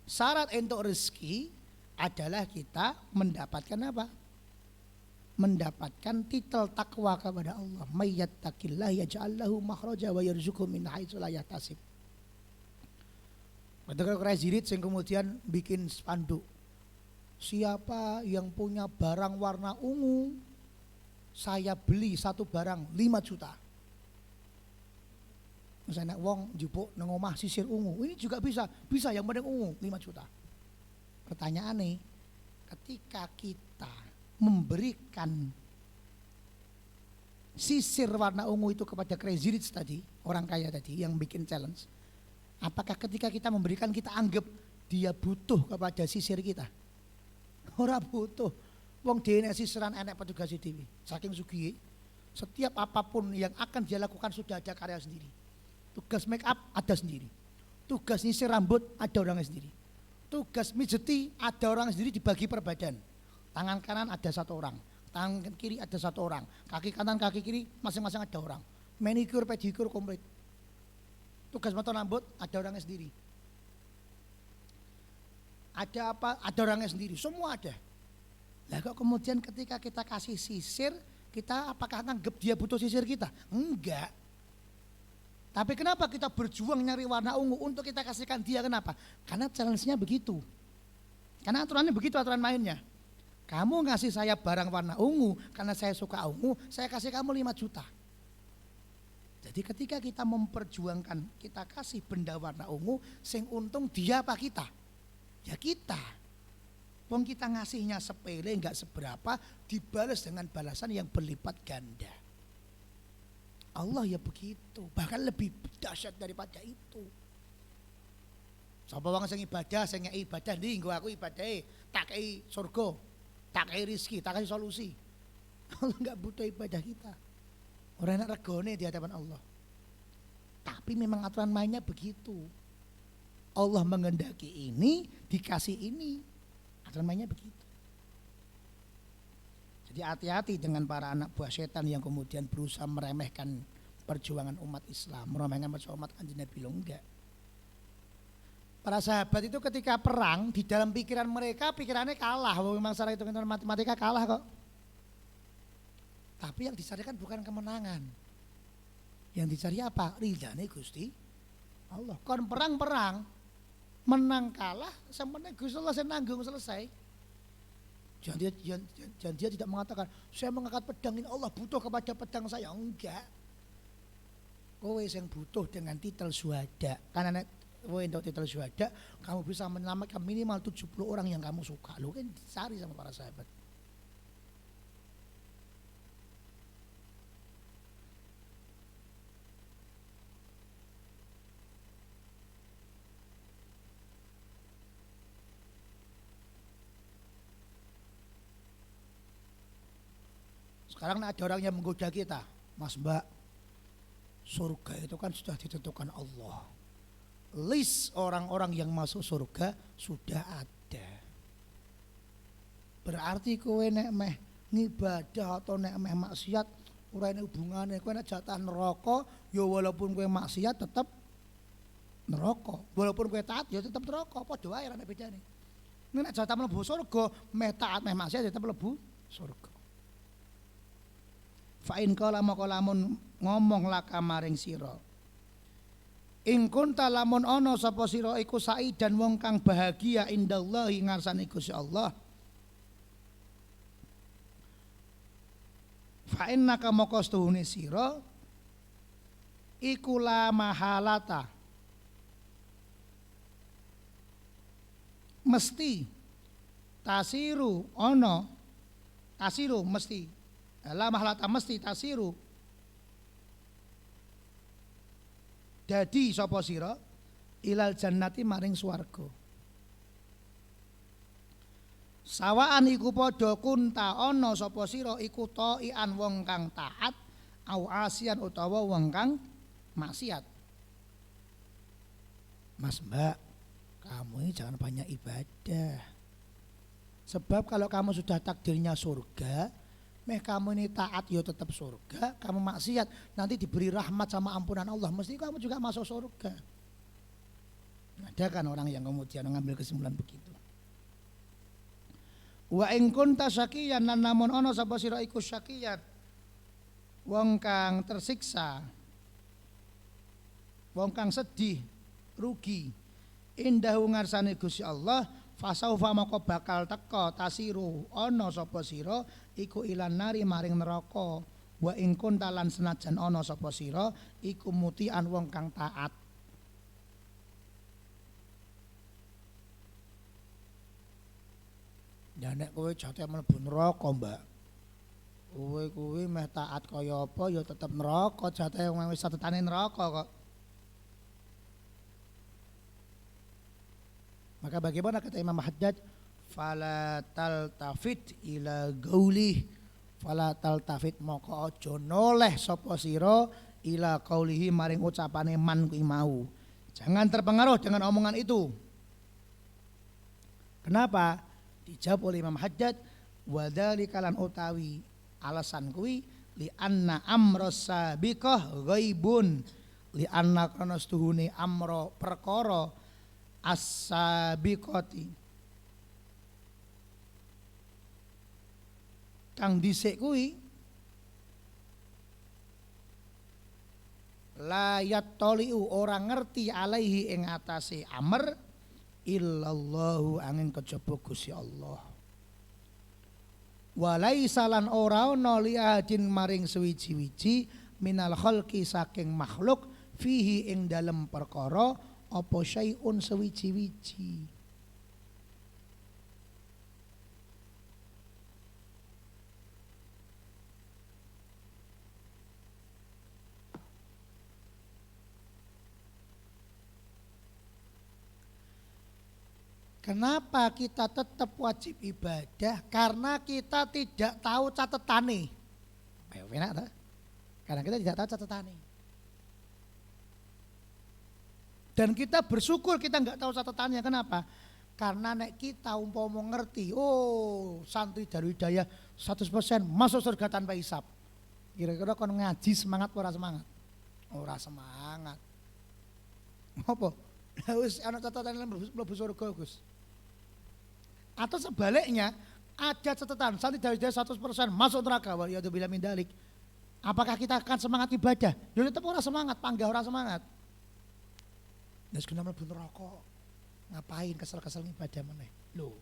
Syarat untuk rezeki adalah kita mendapatkan apa? Mendapatkan titel takwa kepada Allah. May yattaqillah yaj'al lahu makhraja wa yarzuqhu min haitsu la yahtasib. Ketika Kresirit yang kemudian bikin spanduk, siapa yang punya barang warna ungu, saya beli satu barang 5 juta. Misalnya wong njupuk nang omah sisir ungu, ini juga bisa yang penting ungu 5 juta. Pertanyaan nih, ketika kita memberikan sisir warna ungu itu kepada Crazy Rich tadi, orang kaya tadi yang bikin challenge, apakah ketika kita memberikan kita anggap dia butuh kepada sisir kita? Ora butuh. Wong dene sisiran enek petugas dhewe. Saking sugih, setiap apapun yang akan dia lakukan sudah ada karya sendiri. Tugas make up ada sendiri. Tugas nyisir rambut ada orangnya sendiri. Tugas mijeti ada orang sendiri dibagi per badan. Tangan kanan ada 1 orang, tangan kiri ada 1 orang, kaki kanan kaki kiri masing-masing ada orang. Manicure pedicure komplit. Tugas motong rambut ada orangnya sendiri. Ada apa? Ada orangnya sendiri. Semua ada. Lah kok kemudian ketika kita kasih sisir, kita apakah anggap dia butuh sisir kita? Enggak. Tapi kenapa kita berjuang nyari warna ungu untuk kita kasihkan dia, kenapa? Karena challenge-nya begitu. Karena aturannya begitu, aturan mainnya. Kamu ngasih saya barang warna ungu, karena saya suka ungu, saya kasih kamu 5 juta. Jadi ketika kita memperjuangkan, kita kasih benda warna ungu, sing untung dia apa kita? Ya kita. Wong kita ngasihnya sepele, enggak seberapa, dibalas dengan balasan yang berlipat ganda. Allah ya begitu, bahkan lebih dahsyat daripada itu. Sapa wong sing ibadah, sing ngeki ibadah ndi nggo aku ibadahe, tak kei surga, tak kei rezeki, tak kei solusi. Allah enggak butuh ibadah kita. Ora enak regane di hadapan Allah. Tapi memang aturan mainnya begitu. Allah mengendaki ini, dikasih ini. Aturan mainnya begitu. Jadi hati-hati dengan para anak buah setan yang kemudian berusaha meremehkan perjuangan umat Islam, meremehkan perjuangan umat Kanjeng Nabi. Enggak. Para sahabat itu ketika perang, di dalam pikiran mereka, pikirannya kalah. Memang secara hitung-hitungan matematika kalah kok. Tapi yang dicari kan bukan kemenangan. Yang dicari apa? Ridhane Gusti Allah. Kon perang-perang, menang kalah, semuanya Gusti Allah yang nanggung selesai. Dan dia tidak mengatakan, saya mengangkat pedang ini Allah butuh kepada pedang saya. Enggak. Kowe yang butuh dengan titel syuhada. Karena kowe untuk titel syuhada, kamu bisa menyelamatkan minimal 70 orang yang kamu suka. Lu kan dicari sama para sahabat. Sekarang ada orang yang menggoda kita, Mas Mbak, surga itu kan sudah ditentukan Allah. List orang-orang yang masuk surga sudah ada. Berarti kowe nek meh ngibadah atau nek meh maksiat, ora ana hubungane. Kowe nek jatah neraka, ya walaupun kowe maksiat tetap neraka. Walaupun kowe taat ya tetap neraka, padha wae ora ana bedane. Nek jatah mlebu surga, meh taat meh maksiat ya tetap mlebu surga. Fa in qala maka lamun ngomong laka maring sira, ing kunta lamun ana sapa sira iku saidan wong kang bahagia indallahi ngarsane Gusti Allah, fa innaka maka stuhune sira iku la mahalata mesti tasiru ana tasiru mesti la mahalata mesti tasiru dadi sapa sira ilal jannati maring swarga. Sawaan iku padha kunta ana sapa sira iku taian wong kang taat au asian utawa wong kang maksiat. Mas Mbak, kamu ini jangan banyak ibadah. Sebab kalau kamu sudah takdirnya surga, kamu ini taat ya tetap surga, kamu maksiat nanti diberi rahmat sama ampunan Allah, mesti kamu juga masuk surga. Ada kan orang yang kemudian mengambil kesimpulan begitu. Wa in kunta syaqiyan, namun ono sapa sira iku syaqiyan, wong kang tersiksa, wong kang sedih, rugi, indahu ngarsane Gusti Allah, fasaufa maka bakal teka tasiru ana sapa sira iku ilan nari maring neraka. Wa in kunta lan senajan ana sapa sira iku mutian wong kang taat. Ya nek kowe jate mlebu neraka, Mbak. Kowe meh taat kaya apa ya tetep neraka, jate wong wis satetane neraka kok. Maka bagaimana kata Imam Haddad? Fala taltafit ila gaulih, fala taltafit moko aja noleh sapa sira ila qaulihi maring ucapane man kuwi mau. Jangan terpengaruh dengan omongan itu. Kenapa? Dijawab oleh Imam Haddad, wa dzalika lan utawi alasan kuwi li anna amra sabiqah ghaibun, li anna kana stuhune amra perkara as-sabiqati kang dhisik kuwi la yattaliu orang ngerti alaihi ing atase amr illallahu angin kejaba Gusti Allah. Walaisa lan ora ana liadin maring suwiji-wiji minal khalqi saking makhluk fihi ing dalem perkara apa syai'un sewiji-wiji. Kenapa kita tetap wajib ibadah? Karena kita tidak tahu catetane. Ayo enak tak? Karena kita tidak tahu catetane. Dan kita bersyukur kita nggak tahu catatannya. Kenapa? Karena nek kita umpama ngerti, oh santri Darul Hidayah 100% masuk surga tanpa hisab. Kira-kira kon ngaji semangat ora semangat? Ora semangat. Apa? Wis ana catatan mlebu surga, Gus. Atau sebaliknya ada catatan santri Darul Hidayah 100% masuk neraka, wa yadzubillah min dalik. Apakah kita akan semangat ibadah? Ya tetap ora semangat, panggah ora semangat. Wis kena mlebu neraka. Ngapain kesel-kesel ibadah meneh? Loh.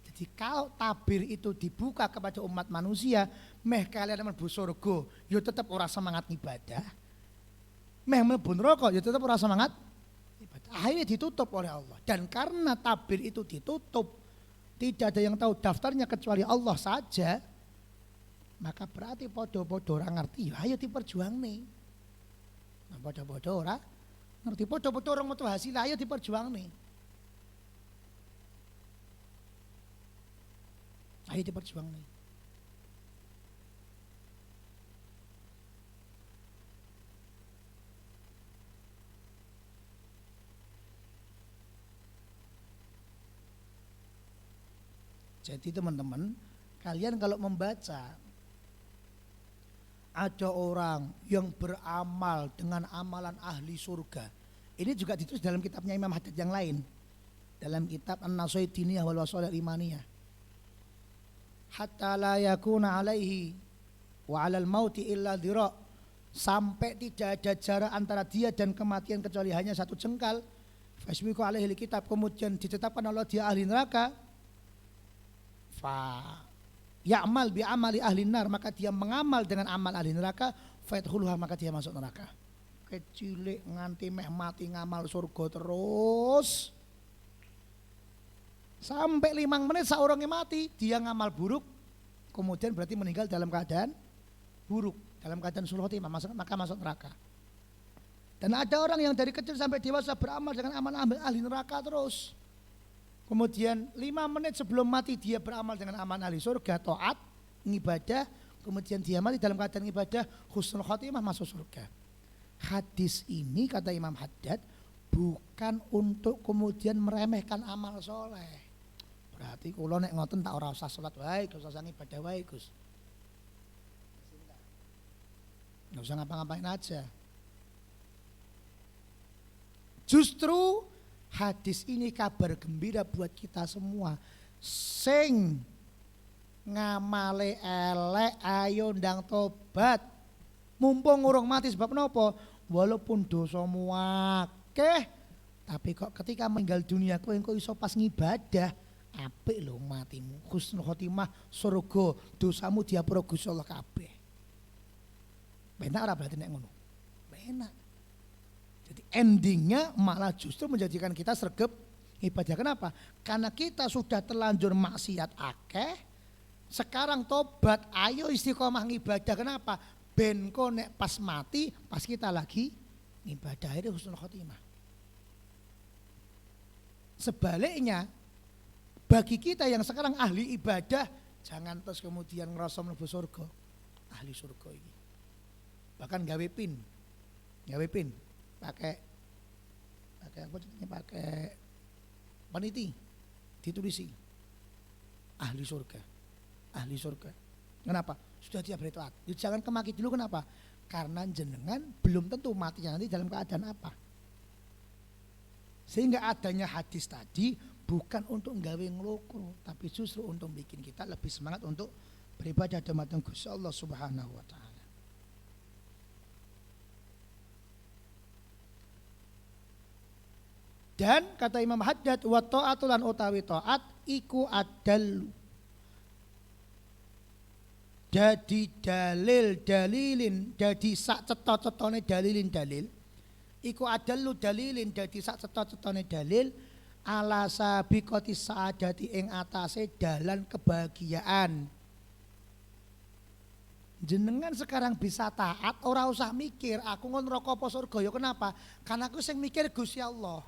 Jadi kalau tabir itu dibuka kepada umat manusia, meh kalian mlebu surga, ya tetap ora semangat ibadah. Meh mlebu neraka, ya tetap ora semangat ibadah. Akhirnya ditutup oleh Allah. Dan karena tabir itu ditutup, tidak ada yang tahu daftarnya kecuali Allah saja, maka berarti podo-podo orang ngerti, ya ayo diperjuangne. Nah, podo-podo orang ngerti, podo-podo orang metu hasil, ayo diperjuangne. Ayo diperjuangne. Jadi teman-teman, kalian kalau membaca ada orang yang beramal dengan amalan ahli surga. Ini juga ditulis dalam kitabnya Imam Haddad yang lain. Dalam kitab An-Nasihat Diniyah wal Wasail Imaniyah. Hatta la yakuna alaihi wa 'alal mauti illa dhira. Sampai tidak ada jarak antara dia dan kematian kecuali hanya satu jengkal. Fasbiqu alaihi kitab, kemudian ditetapkan Allah dia ahli neraka. Fa ya'mal bi amali ahli nar, maka dia mengamal dengan amal ahli neraka, fayadkhuluha, maka dia masuk neraka. Kecilik nganti meh mati ngamal surga terus. Sampai 5 menit saurunge mati dia ngamal buruk, kemudian berarti meninggal dalam keadaan buruk, dalam keadaan sulh khotimah, maka masuk neraka. Dan ada orang yang dari kecil sampai dewasa beramal dengan amal ahli neraka terus. Kemudian 5 menit sebelum mati dia beramal dengan amal ahli surga, taat, ngibadah, kemudian dia mati dalam keadaan ibadah, husnul khotimah, masuk surga. Hadis ini kata Imam Haddad bukan untuk kemudian meremehkan amal soleh. Berarti kalau nek ngoten tak ora usah salat wae, gak usah ibadah wae, Gus. Gak usah ngapa-ngapain aja. Justru hadis ini kabar gembira buat kita semua. Sing ngamale elek ayo ndang tobat. Mumpung urung mati sebab nopo? Walaupun dosamu akeh, tapi kok ketika meninggal dunia kowe engko iso pas ngibadah, apik lho matimu. Husnul khotimah surga, dosamu diapura Gusti Allah kabeh. Benar ora berarti nek ngono? Benar. Jadi endingnya malah justru menjadikan kita sregep ibadah. Kenapa? Karena kita sudah terlanjur maksiat akeh. Sekarang tobat, ayo istiqomah ngibadah. Kenapa? Ben kok nek pas mati, pas kita lagi ngibadah itu husnul khotimah. Sebaliknya, bagi kita yang sekarang ahli ibadah, jangan terus kemudian ngerasa mlebu surga. Ahli surga ini. Bahkan gawe pin, pakai apa namanya, pakai peniti, ditulisi ahli surga. Kenapa? Sudah dia beritaat. Jangan kemaki dulu, kenapa? Karena jenengan belum tentu matinya nanti dalam keadaan apa. Sehingga adanya hadis tadi bukan untuk nggawe ngloko, tapi justru untuk bikin kita lebih semangat untuk beribadah dumateng Gusti Allah Subhanahu wa taala. Dan kata Imam Haddad, wa ta'atu lan utawi ta'at iku adallu. Jadi dalilin, jadi sak cetha-cethane dalil. Iku adallu dalilin, jadi sak cetha-cethane dalil ala sabiqati saadati ing atase dalan kebahagiaan. Jenengan sekarang bisa taat, ora usah mikir aku ngon neraka apa surga. Ya kenapa? Karena aku sing mikir Gusti Allah.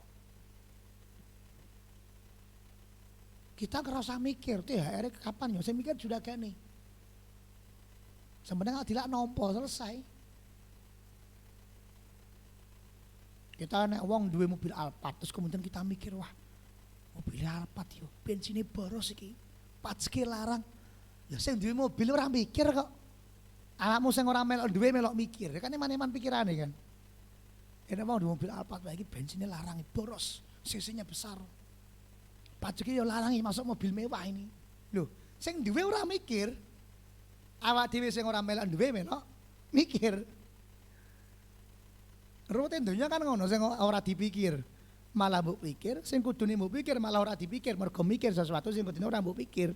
Kita ngerasa mikir, THR kapan ya? Saya mikir sudah gini. Sebenarnya tidak nompo selesai. Kita naik uang duwe mobil Alphard, terus kemudian kita mikir, wah mobil Alphard yo, bensinnya boros iki, pajke larang. Ya sing duwe mobil orang mikir kok. Anakmu sing ora melok duwe melok mikir, kan eman-eman pikirane kan. Ini mau duwe mobil Alphard lagi bensinnya larang, boros, cc-nya besar. Pajake yo larangi masuk mobil mewah ini. Loh, sing duwe ora mikir. Awak dhewe sing ora melok duwe melok mikir. Rutin dunya kan ngono, sing ora dipikir malah mbok pikir, sing kudune mbok pikir malah ora dipikir, mergo mikir sesuatu sing kudune ora mbok pikir.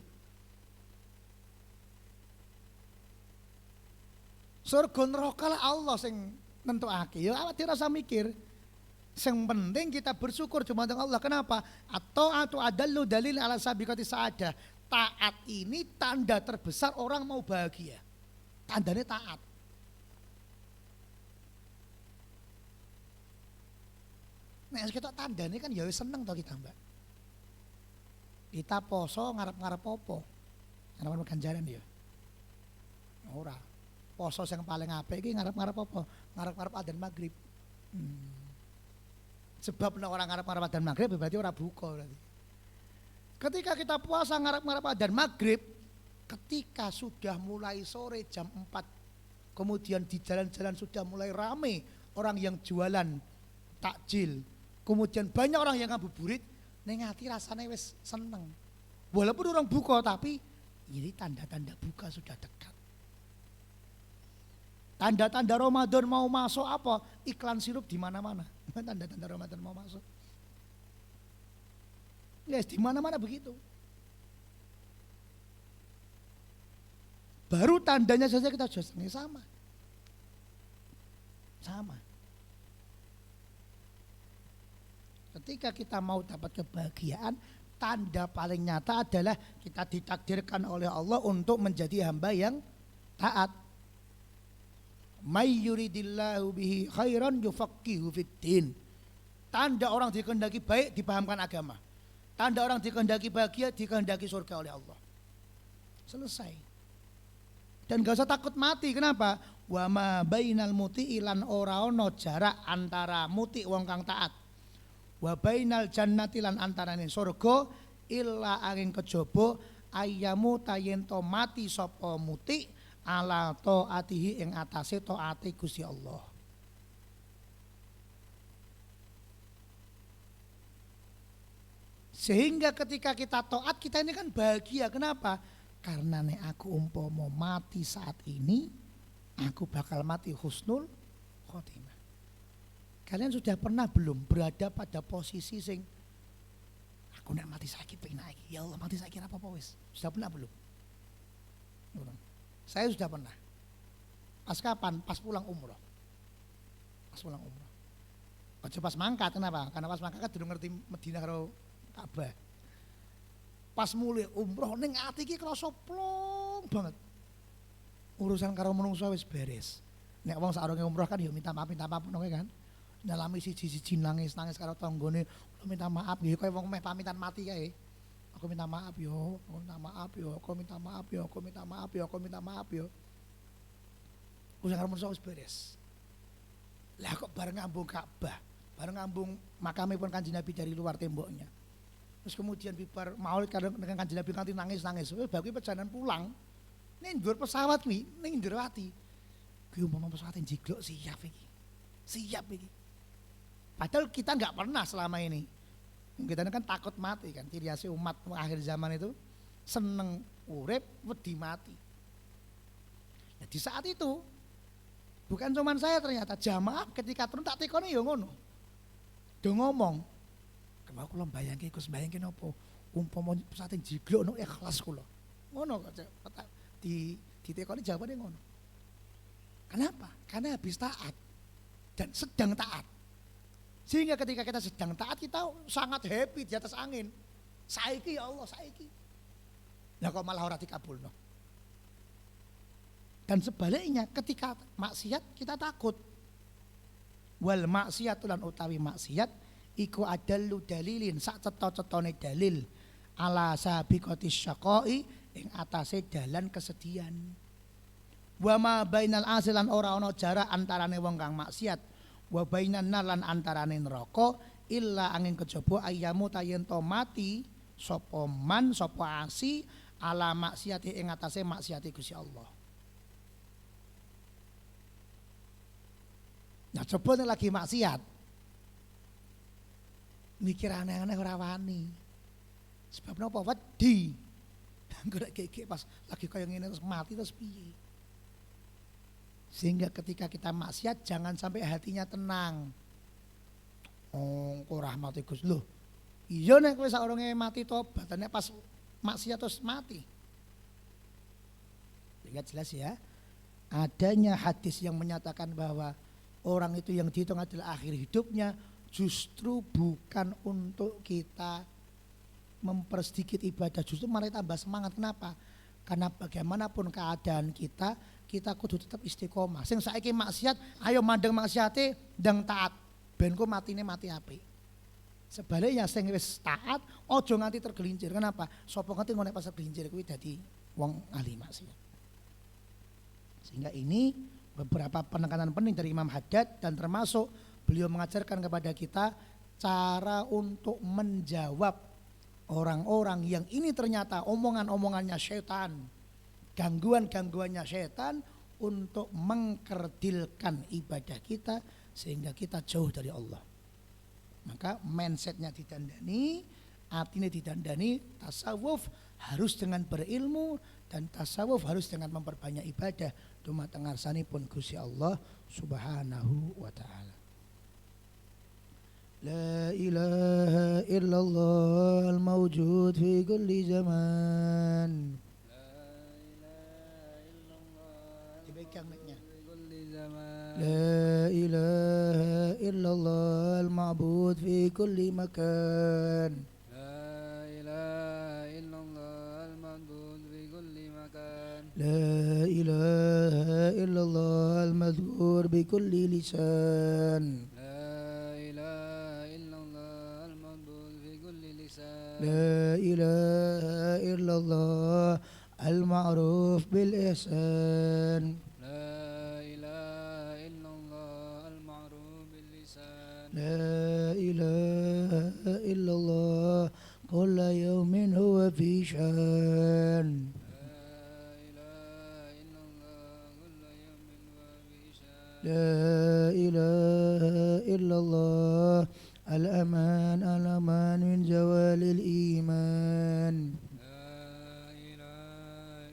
Surga neraka Allah sing nentukake. Ya awak dhewe rasa mikir. Yang penting kita bersyukur cuma dengan Allah. Kenapa? At-ta'atu adallu dalil ala sabiqati sa'adah. Taat ini tanda terbesar orang mau bahagia. Tandanya taat. Nah, kita tandanya kan ya seneng toh kita, Mbak. Kita poso ngarep-ngarep apa? Ngarep ganjaran ya. Ora. Poso yang paling apik iki ngarep-ngarep apa? Ngarep-ngarep adzan maghrib. Sebab nek orang ngarep-ngarep adzan maghrib berarti ora buka berarti. Ketika kita puasa ngarep-ngarep adzan maghrib, ketika sudah mulai sore jam 4, kemudian di jalan-jalan sudah mulai rame orang yang jualan takjil, kemudian banyak orang yang ngabuburit, ning ati rasane wis seneng. Walaupun orang buka tapi ini tanda-tanda buka sudah dekat. Tanda-tanda Ramadan mau masuk apa? Iklan sirup di mana-mana. Tanda-tanda Ramadan mau masuk. Yes, di mana-mana begitu. Baru tandanya saja kita sudah sama. Sama. Ketika kita mau dapat kebahagiaan, tanda paling nyata adalah kita ditakdirkan oleh Allah untuk menjadi hamba yang taat. May yuridillahu bihi khairan yufaqihu fiddin. Tanda orang dikehendaki baik dipahamkan agama. Tanda orang dikehendaki bahagia dikehendaki surga oleh Allah. Selesai. Dan gak usah takut mati. Kenapa? Wa ma bainal muti ilan ora ono jarak antara muti wong kang taat. Wa bainal jannati lan antarane surga illa angin kejaba ayyamu tayento mati sapa muti ala taatihi ing atase taate Gusti Allah. Sehingga ketika kita taat kita ini kan bahagia. Kenapa? Karena nek aku umpama mati saat ini, aku bakal mati husnul khotimah. Kalian sudah pernah belum berada pada posisi sing aku nek mati saiki pengen iki. Ya Allah mati saiki apa wis? Sudah pernah belum? Saya sudah pernah. Pas kapan? Pas pulang umroh. Pas pulang umroh. Aja pas mangkat, kenapa? Karena pas mangkat kan durung ngerti Madinah karo Ka'bah. Pas mulai umroh ning ati iki krasa plong banget. Urusan karo menungso wis beres. Nek wong saurunge umroh kan ya minta maaf ngono kan. Dalami siji-siji nangis karo tanggane, minta maaf nggih kaya wong meh pamitan mati kae. Aku minta maaf yo, aku minta maaf yo, aku minta maaf yo, aku minta maaf yo, aku minta maaf yo. Urusan karo menungso wis beres. Lah kok bareng ngambung Ka'bah, bareng ngambung makamipun Kanjeng Nabi dari luar temboknya. Terus kemudian bibar maulid dengan Kanjeng Nabi kanthi nangis-nangis. Wis bagi perjalanan pulang. Ning dhuwur pesawat kuwi, ning njero ati. Kuwi umpama pesawat jiglok siap iki. Siap iki. Padahal kita enggak pernah selama ini. Kita kan takut mati kan. Ciri khas umat akhir zaman itu seneng urip, wedi mati. Nah, di saat itu bukan cuman saya ternyata jamaah ketika turun tak tekoni ya ngono. Do ngomong, "Kemau kula mbayangke Gus mbayangke napa? Umpama pesate jiglok no ikhlas kula." Ngono kok ditekoni jawabane ngono. Kenapa? Karena habis taat dan sedang taat. Sehingga ketika kita sedang taat kita sangat happy di atas angin. Saiki ya Allah, saiki. Nah kok malah ora dikabulno. Dan sebaliknya ketika maksiat kita takut. Wal maksiat lan utawi maksiat iku adallu dalilin sak cetha-cethane dalil ala sabiqatis syaqai ing atase dalan kesedihan. Wa ma bainal asilan ora ana jarak antarane wong kang maksiat wa bainan lan antarane neraka illa angin kejaba ayyamu tayento mati sapa man sapa asi ala maksiati ing atase maksiati Gusti Allah. Nah coba nek lagi maksiat mikir aneh-aneh ora wani. Sebab napa wedi. Golek gek pas lagi kaya ngene terus mati terus piye? Sehingga ketika kita maksiat jangan sampai hatinya tenang. Oh, kok rahmati Gus lho. Iya nek kowe saurunge mati tobat, nek pas maksiat terus mati. Lihat jelas ya. Adanya hadis yang menyatakan bahwa orang itu yang dihitung adalah akhir hidupnya justru bukan untuk kita mempersedikit ibadah, justru malah tambah semangat. Kenapa? Karena bagaimanapun keadaan kita kudu tetap istiqomah. Sing saiki maksiat, ayo mandeng maksiate ndang taat. Ben ku matine mati apik. Sebaliknya sing wis taat aja nganti tergelincir. Kenapa? Sapa ngerti ngono pas tergelincir kuwi dadi wong ahli maksiat. Sehingga ini beberapa penekanan penting dari Imam Haddad dan termasuk beliau mengajarkan kepada kita cara untuk menjawab orang-orang yang ini ternyata omongan-omongannya setan, gangguan-gangguannya setan untuk mengkerdilkan ibadah kita sehingga kita jauh dari Allah. Maka mindsetnya didandani, artinya didandani, tasawuf harus dengan berilmu dan tasawuf harus dengan memperbanyak ibadah dumateng ngarsanipun Gusti Allah Subhanahu wa taala. La ilaha illallah al-mawjud fi kulli zaman. Dipegang mic-nya. La ilaha illallah al-ma'bud fi kulli makan. La ilaha illallah al-ma'bud fi kulli makan. La ilaha illallah al-madhkur bi kulli lisan. La La ilaha illallah المعروف بالإحسان لا إله إلا الله المعروف باللسان لا إله إلا الله كل يوم هو في شان لا إله إلا الله كل يوم وفي شان لا إله إلا الله الأمان الأمان من زوال الإيمان لا إله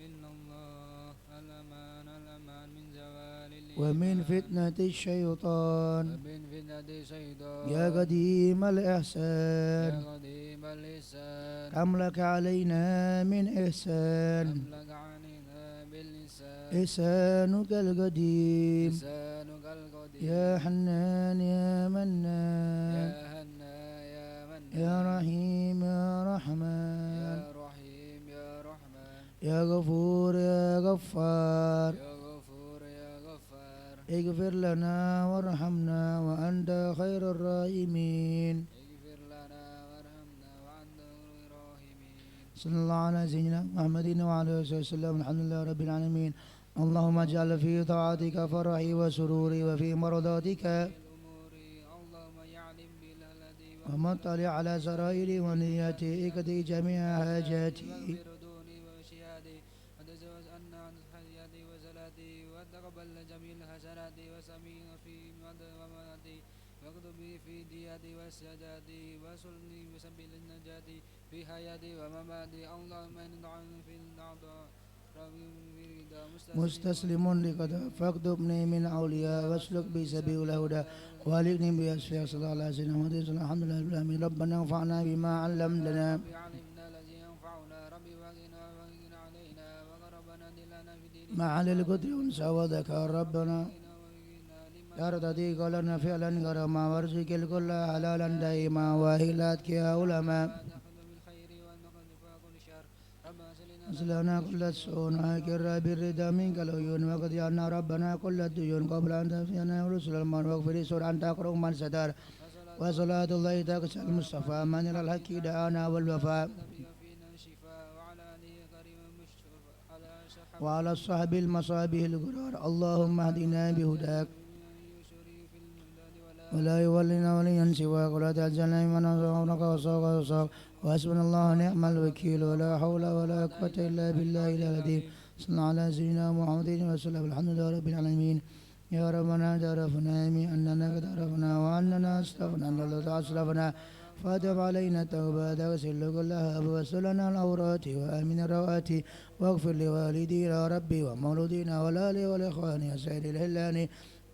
إلا الله الأمان الأمان من زوال ومن الإيمان فتنة الشيطان ومن فتنة الشيطان يا قديم يا الإحسان قديم اللسان كم لك علينا من إحسان كم لك عننا باللسان إحسانك القديم لسانك القديم يا حنان يا يا منان هنا يا من يا رحيم يا رحمن يا رحيم يا رحمن يا غفور يا غفار يا غفور يا غفار اغفر لنا وارحمنا وأنت خير الراحمين اغفر لنا وارحمنا وأنت خير الراحمين صلى الله على سيدنا محمد وعلى آله وسلم الحمد لله رب العالمين اللهم اجعل في طاعتك فرحي وسروري وفي مرضاتك الأمور اللهم يعلم بالهدي ومطلع على سرائري ونياتي اقضي جميع حاجاتي واغفر دوني وشهادي وتزوج عنا عن حياتي وزلاتي وتقبل جميع حسناتي وسمين في ومناتي واكتب بي في دياتي وسجاتي وسلني بسبيل النجاة في حياتي ومماتي اللهم إن دعونا في الأعضاء مستسلم لقضاء فاكتبني من أولياء واسلك بي سبيل الهدى والقني بأسفياء صلى الله عليه وسلم الحمد لله رب العالمين ربنا انفعنا بما علمتنا ربي علمنا الذي ينفعنا ربي وقنا علينا وقربنا دلنا في ديننا مع القدر انسى وذكر ربنا يا رضي قولنا فعلا كرما وارزق الكل حلالا دائما وهلاتك يا علماء تأخذ بالخير ونقذف كل شر ربنا سلنا أسلنا كل السؤون وأكر بالرضا منك العيون وقد عنا ربنا كل الديون قبل أن تفينا ورسل المن واغفر سور أن تقرأ من ستار وصلاة الله تكسى المصطفى من إلى الحق دعانا والوفاء فينا الشفاء وعلى آله كريم المشرف على شحب وعلى الصحب المصابه الغرار اللهم اهدنا بهداك يسري في المداد ولا ولا يولنا وليا سواك ولا تجعلنا ممن نصرك وصاك وحسبنا الله ونعم الوكيل ولا حول ولا قوة إلا بالله العظيم صلى الله على سيدنا محمد وسلم الحمد لله رب العالمين يا ربنا تعرفنا أننا قد عرفنا وأننا أسرفنا أن الله أسرفنا فاتب علينا التوبة تغسل كلها وسلنا العورات وآمن الروات واغفر لوالدينا ربي ومولودينا والآل والإخوان وسائر الهلان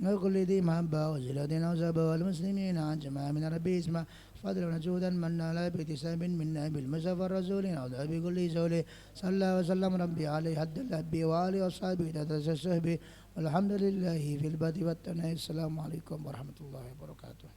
وكل ذي محبة وزلة وزبا والمسلمين عن جماعة من ربي اسمع فضل وجودا منا لا باكتساب منا بالمصطفى الرسول أعوذ بكل زول صلى وسلم ربي عليه حد الأبي وآله وصحبه تدرس الصحبه والحمد لله في البدء والتنهي السلام عليكم ورحمة الله وبركاته.